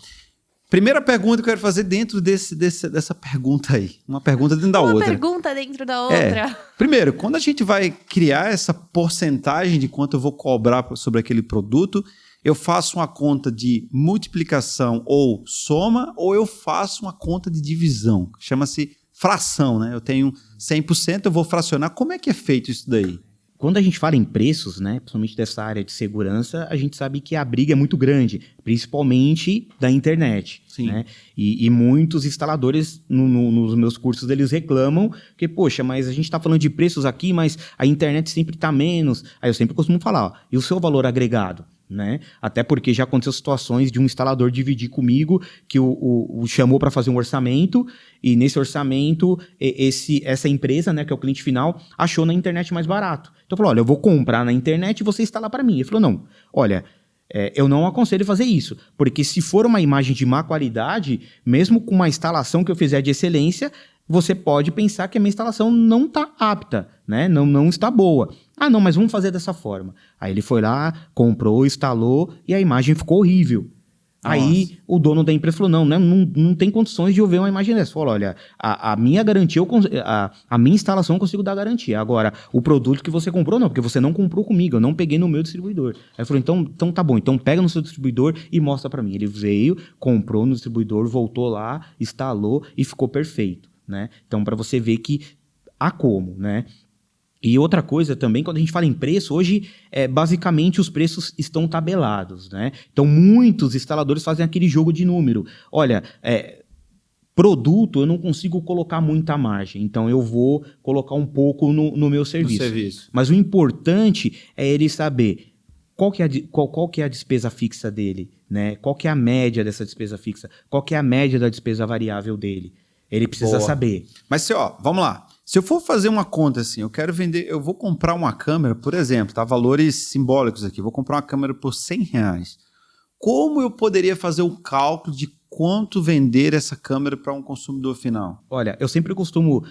Primeira pergunta que eu quero fazer dentro dessa pergunta aí. Uma pergunta dentro da outra. Uma pergunta dentro da outra. Primeiro, quando a gente vai criar essa porcentagem de quanto eu vou cobrar sobre aquele produto, eu faço uma conta de multiplicação ou soma, ou eu faço uma conta de divisão. Chama-se fração, né? Eu tenho 100%, eu vou fracionar. Como é que é feito isso daí? Quando a gente fala em preços, né, principalmente dessa área de segurança, a gente sabe que a briga é muito grande, principalmente da internet. Sim. Né? E muitos instaladores nos meus cursos eles reclamam que, poxa, mas a gente está falando de preços aqui, mas a internet sempre está menos. Aí eu sempre costumo falar, e o seu valor agregado? Né? Até porque já aconteceu situações de um instalador dividir comigo que o chamou para fazer um orçamento e nesse orçamento essa empresa, né, que é o cliente final, achou na internet mais barato. Então falou, olha, eu vou comprar na internet e você instalar para mim. Ele falou, não, olha, eu não aconselho fazer isso, porque se for uma imagem de má qualidade, mesmo com uma instalação que eu fizer de excelência, você pode pensar que a minha instalação não está apta, né? Não está boa. Ah, não, mas vamos fazer dessa forma. Aí ele foi lá, comprou, instalou e a imagem ficou horrível. Nossa. Aí o dono da empresa falou, não tem condições de eu ver uma imagem dessa. Falou, olha, a minha garantia, a minha instalação eu consigo dar garantia. Agora, o produto que você comprou, não, porque você não comprou comigo, eu não peguei no meu distribuidor. Aí ele falou, então tá bom, então pega no seu distribuidor e mostra para mim. Ele veio, comprou no distribuidor, voltou lá, instalou e ficou perfeito. Né? Então, para você ver que há como, né? E outra coisa também, quando a gente fala em preço, hoje, basicamente, os preços estão tabelados, né? Então, muitos instaladores fazem aquele jogo de número. Olha, produto, eu não consigo colocar muita margem, então eu vou colocar um pouco no meu serviço. Mas o importante é ele saber qual que é a despesa fixa dele, né? Qual que é a média dessa despesa fixa, qual que é a média da despesa variável dele. Ele precisa saber. Mas, vamos lá. Se eu for fazer uma conta assim, eu vou comprar uma câmera, por exemplo, tá? Valores simbólicos aqui. Vou comprar uma câmera por R$100. Como eu poderia fazer o cálculo de quanto vender essa câmera para um consumidor final? Olha, eu sempre costumo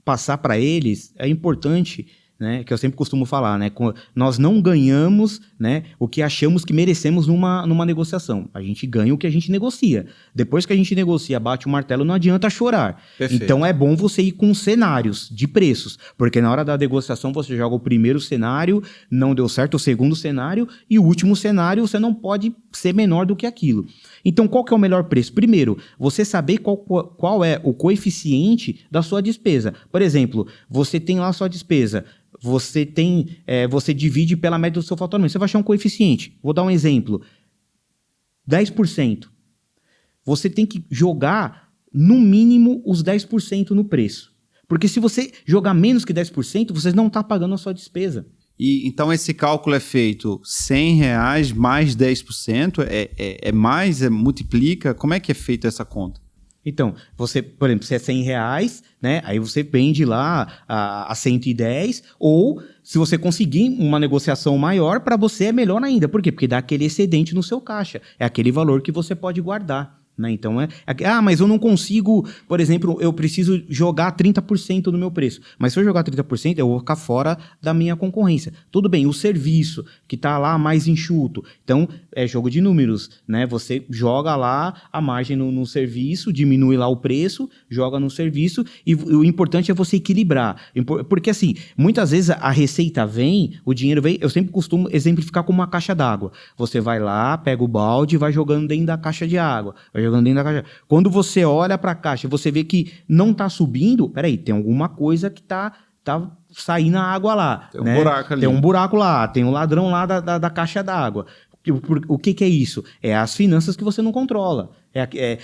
passar para eles, é importante, né, que eu sempre costumo falar, né, nós não ganhamos, né, o que achamos que merecemos numa negociação. A gente ganha o que a gente negocia. Depois que a gente negocia, bate o martelo, não adianta chorar. Perfeito. Então é bom você ir com cenários de preços, porque na hora da negociação você joga o primeiro cenário, não deu certo, o segundo cenário, e o último cenário você não pode ser menor do que aquilo. Então qual que é o melhor preço? Primeiro, você saber qual é o coeficiente da sua despesa. Por exemplo, você tem lá a sua despesa, você divide pela média do seu faturamento. Você vai achar um coeficiente. Vou dar um exemplo. 10%. Você tem que jogar, no mínimo, os 10% no preço. Porque se você jogar menos que 10%, você não está pagando a sua despesa. E então esse cálculo é feito R$100 mais 10%? Multiplica? Como é que é feita essa conta? Então, você, por exemplo, se é R$100, né, aí você vende lá a 110, ou se você conseguir uma negociação maior, para você é melhor ainda. Por quê? Porque dá aquele excedente no seu caixa. É aquele valor que você pode guardar. Né? Então, mas eu não consigo, por exemplo, eu preciso jogar 30% no meu preço. Mas se eu jogar 30%, eu vou ficar fora da minha concorrência. Tudo bem, o serviço, que está lá mais enxuto. Então, é jogo de números, né? Você joga lá a margem no serviço, diminui lá o preço, joga no serviço, e o importante é você equilibrar. Porque, assim, muitas vezes a receita vem, o dinheiro vem, eu sempre costumo exemplificar como uma caixa d'água. Você vai lá, pega o balde e vai jogando dentro da caixa de água. Vai jogando dentro da caixa. Quando você olha para a caixa e você vê que não está subindo, peraí, tem alguma coisa que tá saindo a água lá. Tem um buraco ali. Tem um buraco lá, tem um ladrão lá da caixa d'água. O que é isso? É as finanças que você não controla.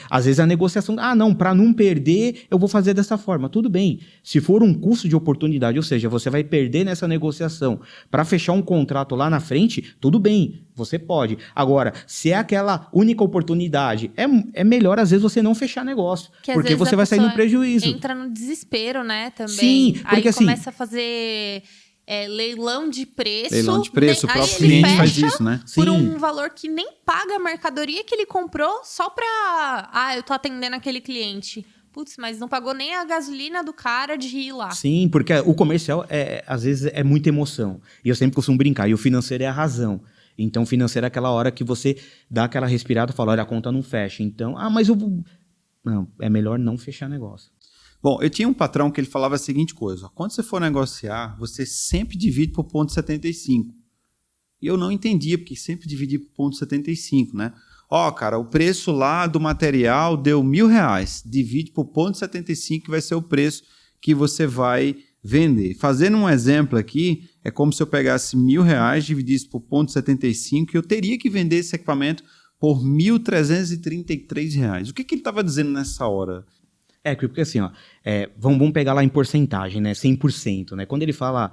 Às vezes a negociação... não, para não perder, eu vou fazer dessa forma. Tudo bem. Se for um custo de oportunidade, ou seja, você vai perder nessa negociação para fechar um contrato lá na frente, tudo bem, você pode. Agora, se é aquela única oportunidade, é melhor às vezes você não fechar negócio, porque você vai sair no prejuízo. Entra no desespero, né, também. Sim, porque aí começa a fazer... leilão de preço. Leilão de preço, o próprio aí cliente ele faz fecha isso, né? por Sim. um valor que nem paga a mercadoria que ele comprou só pra... eu tô atendendo aquele cliente. Putz, mas não pagou nem a gasolina do cara de ir lá. Sim, porque o comercial, às vezes, é muita emoção. E eu sempre costumo brincar. E o financeiro é a razão. Então, o financeiro é aquela hora que você dá aquela respirada e fala, olha, a conta não fecha. Então, mas eu vou... Não, é melhor não fechar negócio. Bom, eu tinha um patrão que ele falava a seguinte coisa: quando você for negociar, você sempre divide por 0,75. E eu não entendia, porque sempre dividir por 0,75, né? Cara, o preço lá do material deu R$1.000. Divide por 0,75 que vai ser o preço que você vai vender. Fazendo um exemplo aqui, é como se eu pegasse R$1.000, dividisse por 0,75 e eu teria que vender esse equipamento por R$1.333. O que ele estava dizendo nessa hora? Porque assim, vamos pegar lá em porcentagem, né? 100%, né? Quando ele fala,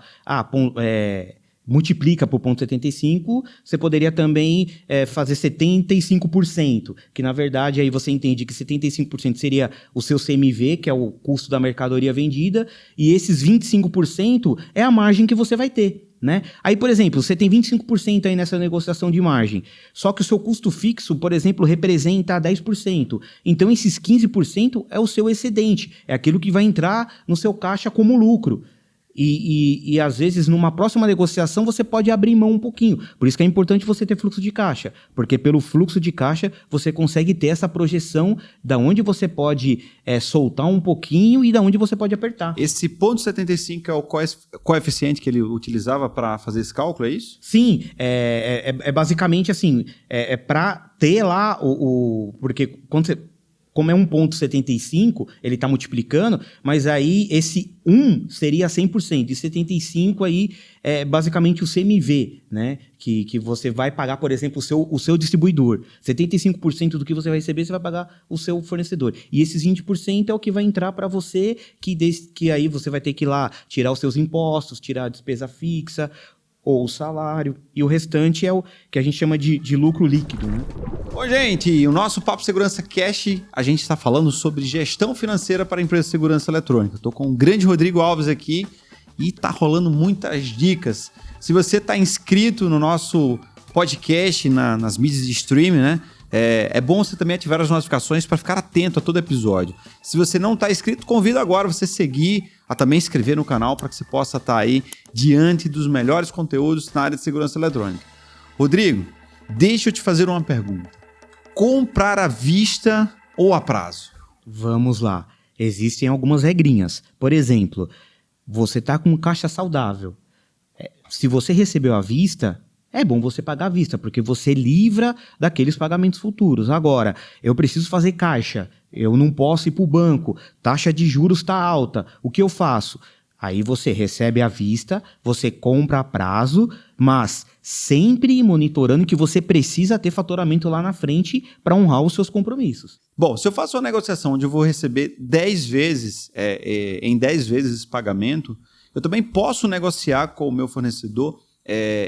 multiplica por 0,75, você poderia também fazer 75%, que na verdade aí você entende que 75% seria o seu CMV, que é o custo da mercadoria vendida, e esses 25% é a margem que você vai ter. Né? Aí, por exemplo, você tem 25% aí nessa negociação de margem, só que o seu custo fixo, por exemplo, representa 10%. Então, esses 15% é o seu excedente, é aquilo que vai entrar no seu caixa como lucro. E às vezes, numa próxima negociação, você pode abrir mão um pouquinho. Por isso que é importante você ter fluxo de caixa, porque pelo fluxo de caixa, você consegue ter essa projeção da onde você pode soltar um pouquinho e da onde você pode apertar. Esse 0,75 é o coeficiente que ele utilizava para fazer esse cálculo, é isso? Sim, basicamente assim, para ter lá porque quando você... Como é 1,75, ele está multiplicando, mas aí esse 1 seria 100%, e 75 aí é basicamente o CMV, né? Que você vai pagar, por exemplo, o seu distribuidor. 75% do que você vai receber, você vai pagar o seu fornecedor. E esses 20% é o que vai entrar para você, que aí você vai ter que ir lá tirar os seus impostos, tirar a despesa fixa, ou o salário, e o restante é o que a gente chama de lucro líquido, né? Oi, gente, o nosso Papo Segurança Cash, a gente está falando sobre gestão financeira para a empresa de segurança eletrônica. Estou com o grande Rodrigo Alves aqui e está rolando muitas dicas. Se você está inscrito no nosso podcast, nas mídias de streaming, né? É bom você também ativar as notificações para ficar atento a todo episódio. Se você não está inscrito, convido agora você seguir, a também se inscrever no canal para que você possa estar aí diante dos melhores conteúdos na área de segurança eletrônica. Rodrigo, deixa eu te fazer uma pergunta. Comprar à vista ou a prazo? Vamos lá. Existem algumas regrinhas. Por exemplo, você está com caixa saudável. Se você recebeu à vista... É bom você pagar à vista, porque você livra daqueles pagamentos futuros. Agora, eu preciso fazer caixa, eu não posso ir para o banco, taxa de juros está alta, o que eu faço? Aí você recebe à vista, você compra a prazo, mas sempre monitorando que você precisa ter faturamento lá na frente para honrar os seus compromissos. Bom, se eu faço uma negociação onde eu vou receber 10 vezes, em 10 vezes esse pagamento, eu também posso negociar com o meu fornecedor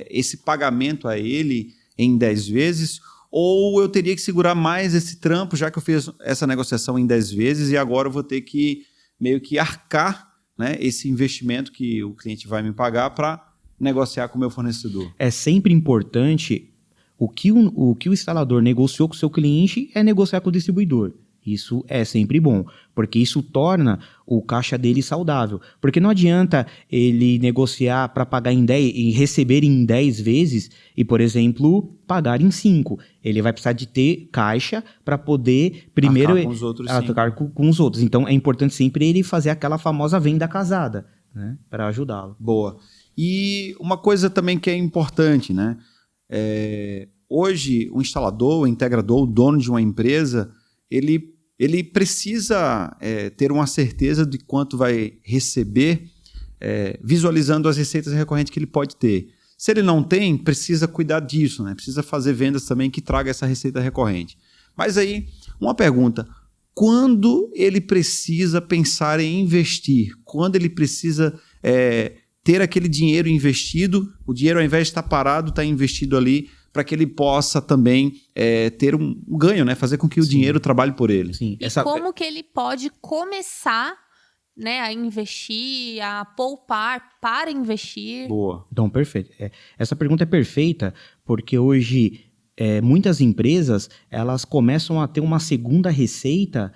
esse pagamento a ele em 10 vezes, ou eu teria que segurar mais esse trampo, já que eu fiz essa negociação em 10 vezes e agora eu vou ter que meio que arcar, né, esse investimento que o cliente vai me pagar para negociar com o meu fornecedor. É sempre importante o que o instalador negociou com o seu cliente é negociar com o distribuidor. Isso é sempre bom, porque isso torna o caixa dele saudável. Porque não adianta ele negociar para pagar em 10 e receber em 10 vezes e, por exemplo, pagar em 5. Ele vai precisar de ter caixa para poder primeiro arcar com os outros. Então, é importante sempre ele fazer aquela famosa venda casada, né, para ajudá-lo. Boa. E uma coisa também que é importante, né? Hoje, o instalador, o integrador, o dono de uma empresa, ele precisa ter uma certeza de quanto vai receber, visualizando as receitas recorrentes que ele pode ter. Se ele não tem, precisa cuidar disso, né? Precisa fazer vendas também que traga essa receita recorrente. Mas aí, uma pergunta: quando ele precisa pensar em investir? Quando ele precisa ter aquele dinheiro investido, o dinheiro ao invés de estar parado, está investido ali, para que ele possa também ter um ganho, né? Fazer com que o dinheiro trabalhe por ele. Sim. E como que ele pode começar, né, a investir, a poupar para investir? Boa. Então, perfeito. Essa pergunta é perfeita, porque hoje muitas empresas elas começam a ter uma segunda receita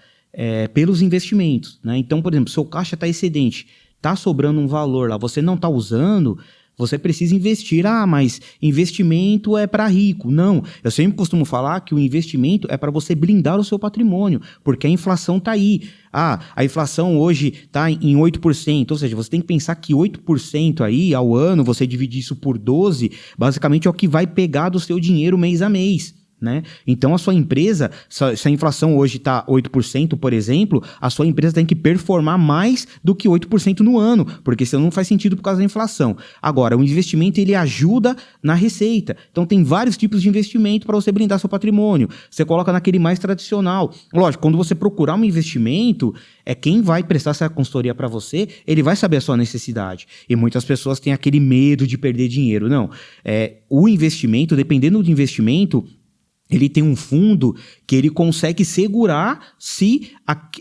pelos investimentos, né? Então, por exemplo, seu caixa está excedente, está sobrando um valor lá, você não está usando, você precisa investir. Mas investimento é para rico. Não, eu sempre costumo falar que o investimento é para você blindar o seu patrimônio, porque a inflação está aí. A inflação hoje está em 8%, ou seja, você tem que pensar que 8% aí ao ano, você dividir isso por 12, basicamente é o que vai pegar do seu dinheiro mês a mês. Né? Então a sua empresa, se a inflação hoje está 8%, por exemplo, a sua empresa tem que performar mais do que 8% no ano, porque senão não faz sentido por causa da inflação. Agora, o investimento ele ajuda na receita, então tem vários tipos de investimento para você blindar seu patrimônio. Você coloca naquele mais tradicional. Lógico, quando você procurar um investimento, quem vai prestar essa consultoria para você, ele vai saber a sua necessidade. E muitas pessoas têm aquele medo de perder dinheiro. Não, o investimento, dependendo do investimento, ele tem um fundo que ele consegue segurar se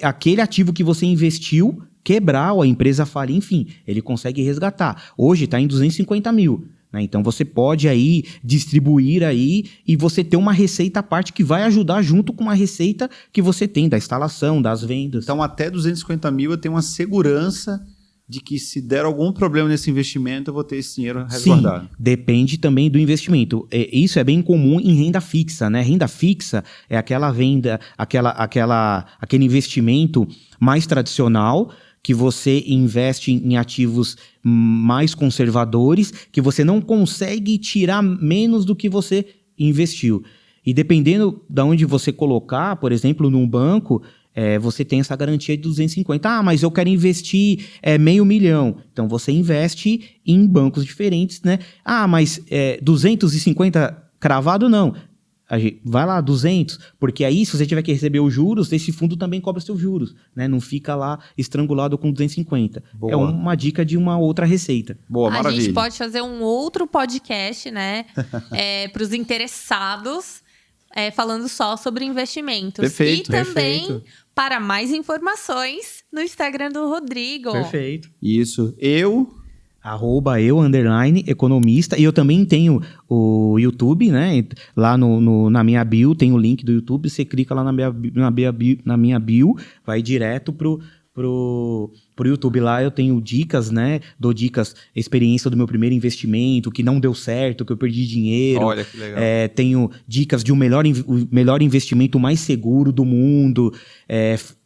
aquele ativo que você investiu quebrar ou a empresa falir, enfim, ele consegue resgatar. Hoje está em 250 mil. Né? Então você pode aí distribuir aí e você ter uma receita à parte que vai ajudar junto com uma receita que você tem da instalação, das vendas. Então até 250 mil eu tenho uma segurança de que se der algum problema nesse investimento, eu vou ter esse dinheiro resguardado. Sim, depende também do investimento. Isso é bem comum em renda fixa, né? Renda fixa é aquela venda, aquele investimento mais tradicional que você investe em ativos mais conservadores, que você não consegue tirar menos do que você investiu. E dependendo de onde você colocar, por exemplo, num banco, você tem essa garantia de 250. Mas eu quero investir $500 mil. Então, você investe em bancos diferentes, né? Mas 250 cravado, não. Vai lá, 200, porque aí, se você tiver que receber os juros, esse fundo também cobra seus juros, né? Não fica lá estrangulado com 250. Boa. É uma dica de uma outra receita. Boa, maravilha. A gente pode fazer um outro podcast, né? Para os interessados, falando só sobre investimentos. Perfeito. E também, para mais informações, no Instagram do Rodrigo. Perfeito. Isso. @eu_economista. E eu também tenho o YouTube, né? Lá na minha bio tem o link do YouTube. Você clica lá na minha bio, vai direto pro YouTube. Lá eu tenho dicas, né? Dou dicas, experiência do meu primeiro investimento, que não deu certo, que eu perdi dinheiro. Olha que legal. Tenho dicas de o melhor investimento mais seguro do mundo.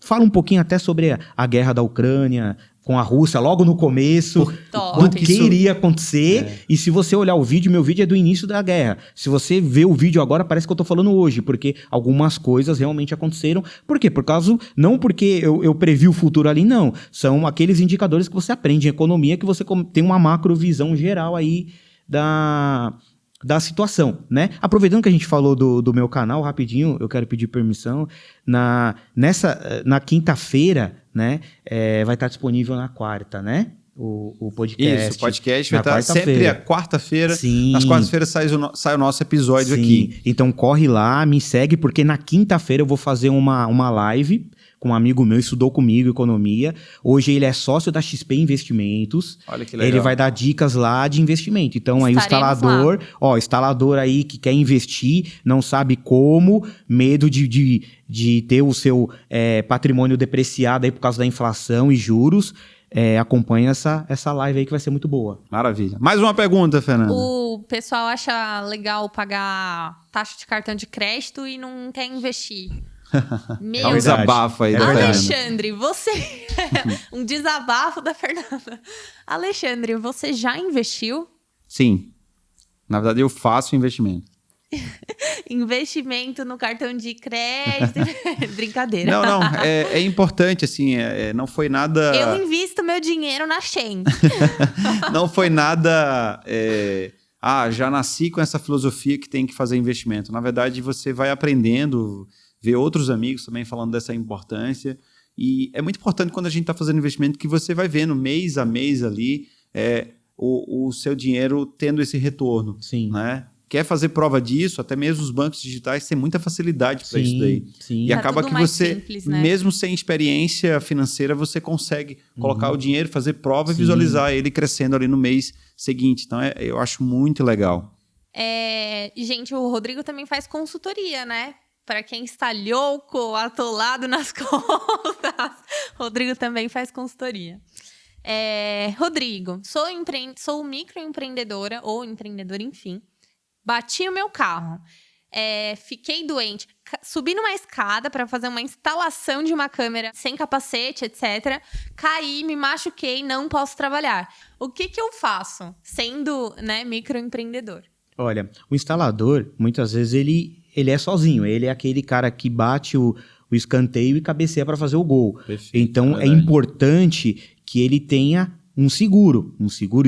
Falo um pouquinho até sobre a guerra da Ucrânia com a Rússia, logo no começo, do que iria acontecer. E se você olhar o vídeo, meu vídeo é do início da guerra. Se você vê o vídeo agora, parece que eu tô falando hoje, porque algumas coisas realmente aconteceram. Por quê? Não porque eu previ o futuro ali, não. São aqueles indicadores que você aprende em economia, que você tem uma macrovisão geral aí da situação, né? Aproveitando que a gente falou do meu canal, rapidinho, eu quero pedir permissão. Na quinta-feira, né? Vai estar disponível na quarta, né? O podcast. Isso, o podcast vai estar sempre a quarta-feira. Sim. Nas quartas-feiras sai o nosso episódio aqui. Então corre lá, me segue, porque na quinta-feira eu vou fazer uma live com um amigo meu, estudou comigo economia. Hoje ele é sócio da XP Investimentos. Olha que legal. Ele vai dar dicas lá de investimento. Então aí o instalador aí que quer investir, não sabe como, medo de ter o seu patrimônio depreciado aí por causa da inflação e juros. Acompanha essa live aí que vai ser muito boa. Maravilha. Mais uma pergunta, Fernanda. O pessoal acha legal pagar taxa de cartão de crédito e não quer investir. Meu É um desabafo aí da Fernanda. Alexandre, você... um desabafo da Fernanda. Alexandre, você já investiu? Sim. Na verdade, eu faço investimento. Investimento no cartão de crédito. Brincadeira. Não. É importante, assim, não foi nada... Eu invisto meu dinheiro na Shein. Não foi nada... já nasci com essa filosofia que tem que fazer investimento. Na verdade, você vai aprendendo, vê outros amigos também falando dessa importância. E é muito importante quando a gente está fazendo investimento que você vai vendo mês a mês ali o seu dinheiro tendo esse retorno. Sim. Né? Quer fazer prova disso, até mesmo os bancos digitais têm muita facilidade para isso daí. Sim. E acaba que você, simples, né? mesmo sem experiência financeira, você consegue colocar o dinheiro, fazer prova e visualizar ele crescendo ali no mês seguinte. Então, eu acho muito legal. Gente, o Rodrigo também faz consultoria, né? Para quem está louco, atolado nas contas, Rodrigo também faz consultoria. Rodrigo, sou microempreendedora ou empreendedora, enfim. Bati o meu carro, fiquei doente, subi numa escada para fazer uma instalação de uma câmera sem capacete, etc. Caí, me machuquei, não posso trabalhar. O que eu faço sendo, microempreendedor? Olha, o instalador, muitas vezes, ele é sozinho. Ele é aquele cara que bate o escanteio e cabeceia para fazer o gol. Perfeito, então, é importante que ele tenha um seguro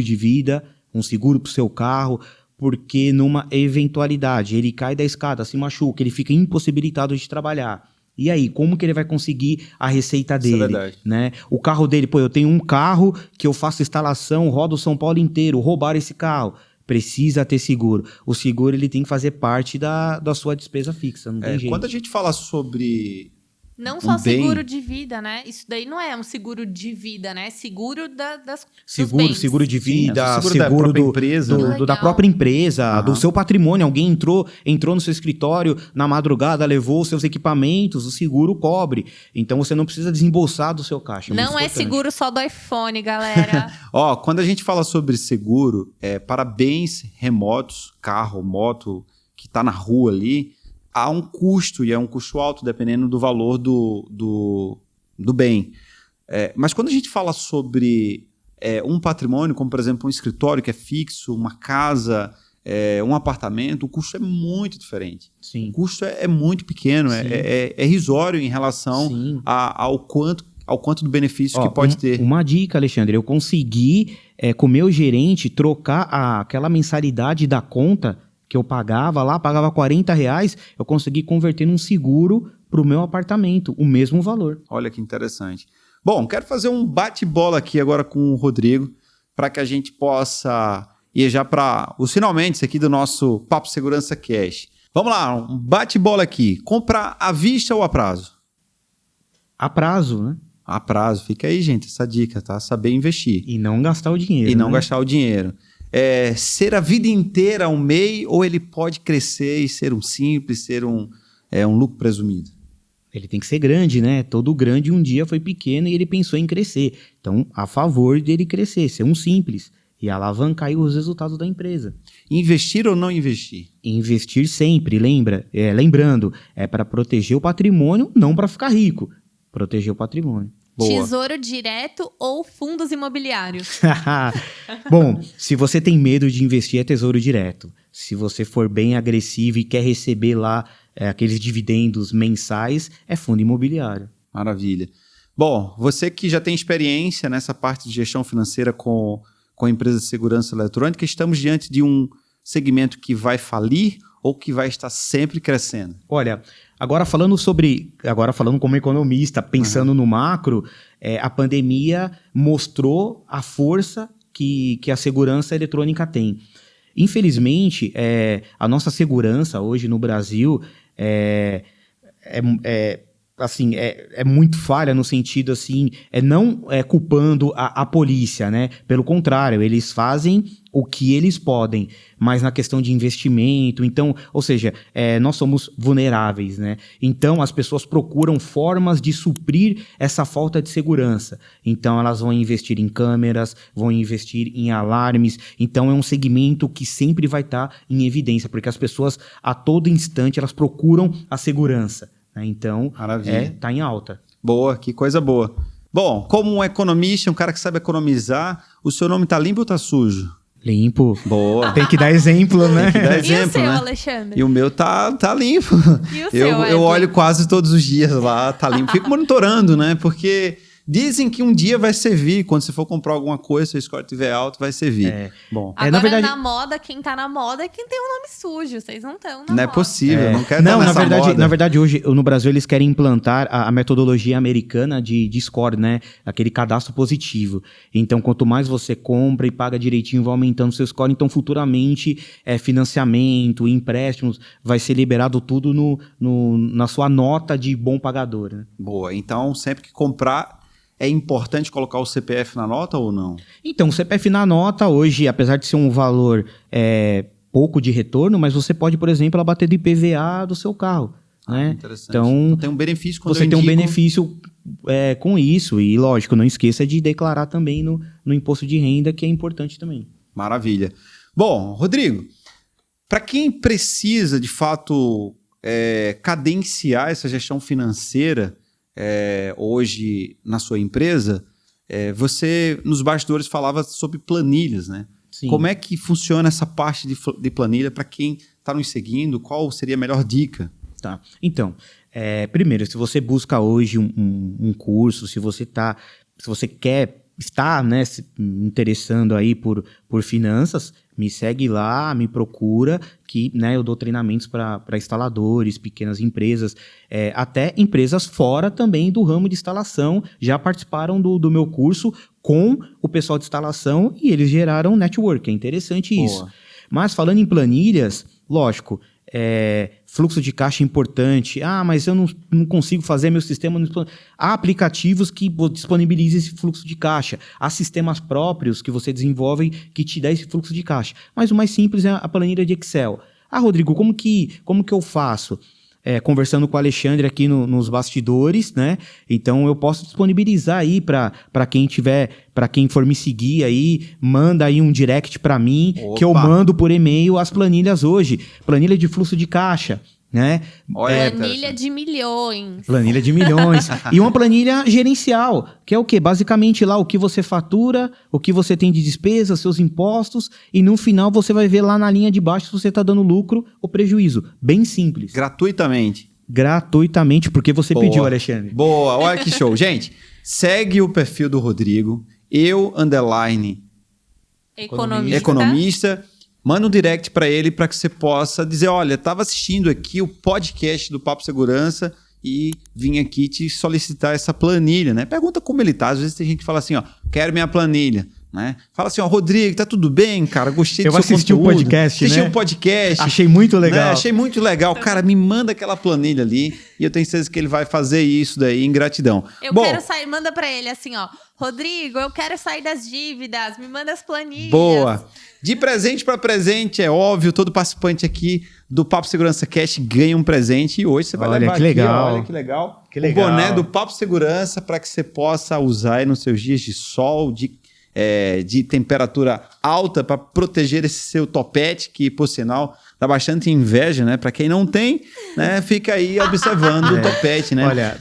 de vida, um seguro para o seu carro, porque numa eventualidade, ele cai da escada, se machuca, ele fica impossibilitado de trabalhar. E aí, como que ele vai conseguir a receita dele? Isso é verdade. Né? O carro dele, eu tenho um carro que eu faço instalação, rodo São Paulo inteiro, roubaram esse carro. Precisa ter seguro. O seguro ele tem que fazer parte da sua despesa fixa, não tem jeito. Quando a gente fala sobre... Não só seguro de vida, né? Isso daí não é um seguro de vida, né? Seguro dos bens. Seguro de vida, seguro da própria empresa. Da própria empresa, do seu patrimônio. Alguém entrou no seu escritório na madrugada, levou os seus equipamentos, o seguro cobre. Então você não precisa desembolsar do seu caixa. Não é seguro só do iPhone, galera. Quando a gente fala sobre seguro, para bens remotos, carro, moto, que está na rua ali, há um custo, e é um custo alto, dependendo do valor do bem. Mas quando a gente fala sobre um patrimônio, como por exemplo um escritório que é fixo, uma casa, um apartamento, o custo é muito diferente. Sim. O custo é muito pequeno, é irrisório em relação ao quanto do benefício que pode ter. Uma dica, Alexandre, eu consegui, com o meu gerente, trocar aquela mensalidade da conta que eu pagava R$40, eu consegui converter num seguro para o meu apartamento, o mesmo valor. Olha que interessante. Bom, quero fazer um bate-bola aqui agora com o Rodrigo, para que a gente possa ir já para os finalmente aqui do nosso Papo Segurança Cash. Vamos lá, um bate-bola aqui. Comprar à vista ou a prazo? A prazo, né? A prazo. Fica aí, gente, essa dica, tá? Saber investir. E não gastar o dinheiro. E não gastar o dinheiro. Ser a vida inteira um MEI ou ele pode crescer e ser um simples, ser um lucro presumido? Ele tem que ser grande, né? Todo grande um dia foi pequeno e ele pensou em crescer. Então, a favor dele crescer, ser um simples e alavancar aí os resultados da empresa. Investir ou não investir? Investir sempre, lembrando, é para proteger o patrimônio, não para ficar rico. Proteger o patrimônio. Boa. Tesouro direto ou fundos imobiliários? Bom, se você tem medo de investir, é tesouro direto. Se você for bem agressivo e quer receber lá aqueles dividendos mensais, é fundo imobiliário. Maravilha. Bom, você que já tem experiência nessa parte de gestão financeira com empresas de segurança eletrônica, estamos diante de um segmento que vai falir ou que vai estar sempre crescendo? Olha, agora falando como economista, pensando no macro, a pandemia mostrou a força que a segurança eletrônica tem. Infelizmente, a nossa segurança hoje no Brasil assim, é muito falha no sentido, assim, não culpando a polícia, né? Pelo contrário, eles fazem o que eles podem, mas na questão de investimento, então, ou seja, nós somos vulneráveis, né? Então, as pessoas procuram formas de suprir essa falta de segurança. Então, elas vão investir em câmeras, vão investir em alarmes. Então, é um segmento que sempre vai estar em evidência, porque as pessoas, a todo instante, elas procuram a segurança. Então, tá em alta. Boa, que coisa boa. Bom, como um economista, um cara que sabe economizar, o seu nome tá limpo ou tá sujo? Limpo. Boa. Tem que dar exemplo, né? Tem que dar E o exemplo, seu, né? Alexandre? E o meu tá limpo. E o seu, Eu Edson? olho quase todos os dias lá, tá limpo. Fico monitorando, né? Porque dizem que um dia vai servir. Quando você for comprar alguma coisa, se o score estiver alto, vai servir. Bom, Agora, na verdade... na moda, quem tá na moda é quem tem um nome sujo. Vocês não estão na não é moda. possível. Não quero Não, estar nessa moda. na verdade, hoje no Brasil eles querem implantar a metodologia americana de score, né? Aquele cadastro positivo. Então, quanto mais você compra e paga direitinho, vai aumentando o seu score. Então, futuramente, financiamento, empréstimos, vai ser liberado tudo na sua nota de bom pagador, né? Boa. Então, sempre que comprar, é importante colocar o CPF na nota ou não? Então, o CPF na nota hoje, apesar de ser um valor pouco de retorno, mas você pode, por exemplo, abater do IPVA do seu carro. Né? Interessante. Então, tem um benefício quando você eu tem um indico... benefício com isso. E, lógico, não esqueça de declarar também no imposto de renda, que é importante também. Maravilha. Bom, Rodrigo, para quem precisa, de fato, cadenciar essa gestão financeira hoje na sua empresa, você, nos bastidores, falava sobre planilhas, né? Sim. Como é que funciona essa parte de planilha para quem está nos seguindo? Qual seria a melhor dica? Tá. Então, primeiro, se você busca hoje um curso, se você está, né, se interessando aí por finanças, me segue lá, me procura, que, né, eu dou treinamentos para instaladores, pequenas empresas, até empresas fora também do ramo de instalação, já participaram do meu curso com o pessoal de instalação e eles geraram network, é interessante isso. Boa. Mas falando em planilhas, lógico, fluxo de caixa importante. Mas eu não consigo fazer meu sistema. Há aplicativos que disponibilizam esse fluxo de caixa. Há sistemas próprios que você desenvolve que te dá esse fluxo de caixa. Mas o mais simples é a planilha de Excel. Rodrigo, como que eu faço? Conversando com o Alexandre aqui nos bastidores, né? Então eu posso disponibilizar aí para quem for me seguir aí, manda aí um direct para mim, Opa. que eu mando por e-mail as planilhas hoje. Planilha de fluxo de caixa, né? Olha, Planilha de milhões. Planilha de milhões. E uma planilha gerencial, que é o quê? Basicamente lá o que você fatura, o que você tem de despesa, seus impostos, e no final você vai ver lá na linha de baixo se você está dando lucro ou prejuízo. Bem simples. gratuitamente. Gratuitamente, porque você Boa. pediu, Alexandre. Boa, olha que show. Gente, segue o perfil do Rodrigo, economista. Manda um direct para ele para que você possa dizer, olha, estava assistindo aqui o podcast do Papo Segurança e vim aqui te solicitar essa planilha, né? Pergunta como ele tá. Às vezes tem gente que fala assim, ó, quero minha planilha, né? Fala assim, ó, Rodrigo, tá tudo bem, cara? Gostei do seu conteúdo. Eu assisti o podcast, Assisti né? o podcast. Achei muito legal. Né? Achei muito legal. Cara, me manda aquela planilha ali e eu tenho certeza que ele vai fazer isso daí em gratidão. Eu quero sair, manda pra ele assim, ó. Rodrigo, eu quero sair das dívidas, me manda as planilhas. Boa. De presente para presente, é óbvio, todo participante aqui do Papo Segurança Cash ganha um presente e hoje você vai levar que legal. Aqui, ó, olha que legal. Que legal. O boné do Papo Segurança para que você possa usar aí nos seus dias de sol, de temperatura alta para proteger esse seu topete, que, por sinal, dá bastante inveja, né? Para quem não tem, né? Fica aí observando o topete, né? Olha,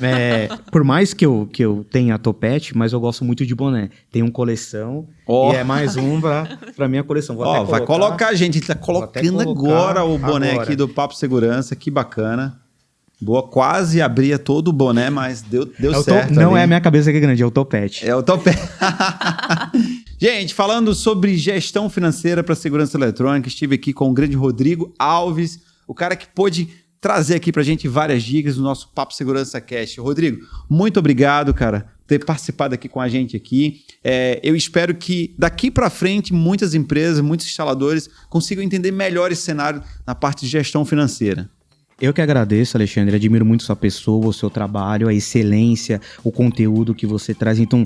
por mais que eu tenha topete, mas eu gosto muito de boné. Tem uma coleção e é mais um pra minha coleção. Vai colocar, gente. Ele tá colocando agora o boné aqui do Papo Segurança. Que bacana. Boa, quase abria todo o boné, mas deu certo. Não é a minha cabeça que é grande, é o topete. É o topete. Gente, falando sobre gestão financeira para segurança eletrônica, estive aqui com o grande Rodrigo Alves, o cara que pôde trazer aqui para a gente várias dicas do nosso Papo Segurança Cast. Rodrigo, muito obrigado, cara, por ter participado aqui com a gente aqui. Eu espero que daqui para frente muitas empresas, muitos instaladores consigam entender melhor esse cenário na parte de gestão financeira. Eu que agradeço, Alexandre. Admiro muito sua pessoa, o seu trabalho, a excelência, o conteúdo que você traz. Então,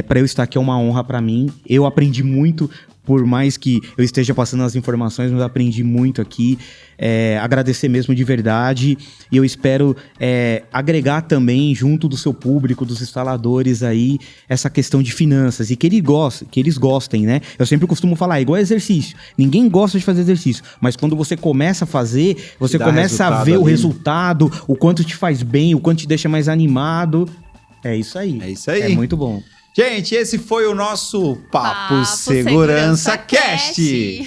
para eu estar aqui é uma honra para mim. Eu aprendi muito, por mais que eu esteja passando as informações, mas eu aprendi muito aqui. Agradecer mesmo de verdade. E eu espero agregar também, junto do seu público, dos instaladores aí, essa questão de finanças. E que eles gostem, né? Eu sempre costumo falar, igual exercício. Ninguém gosta de fazer exercício. Mas quando você começa a fazer, você começa a ver o resultado, o quanto te faz bem, o quanto te deixa mais animado. É isso aí. É isso aí. É muito bom. Gente, esse foi o nosso Papo Segurança Cast.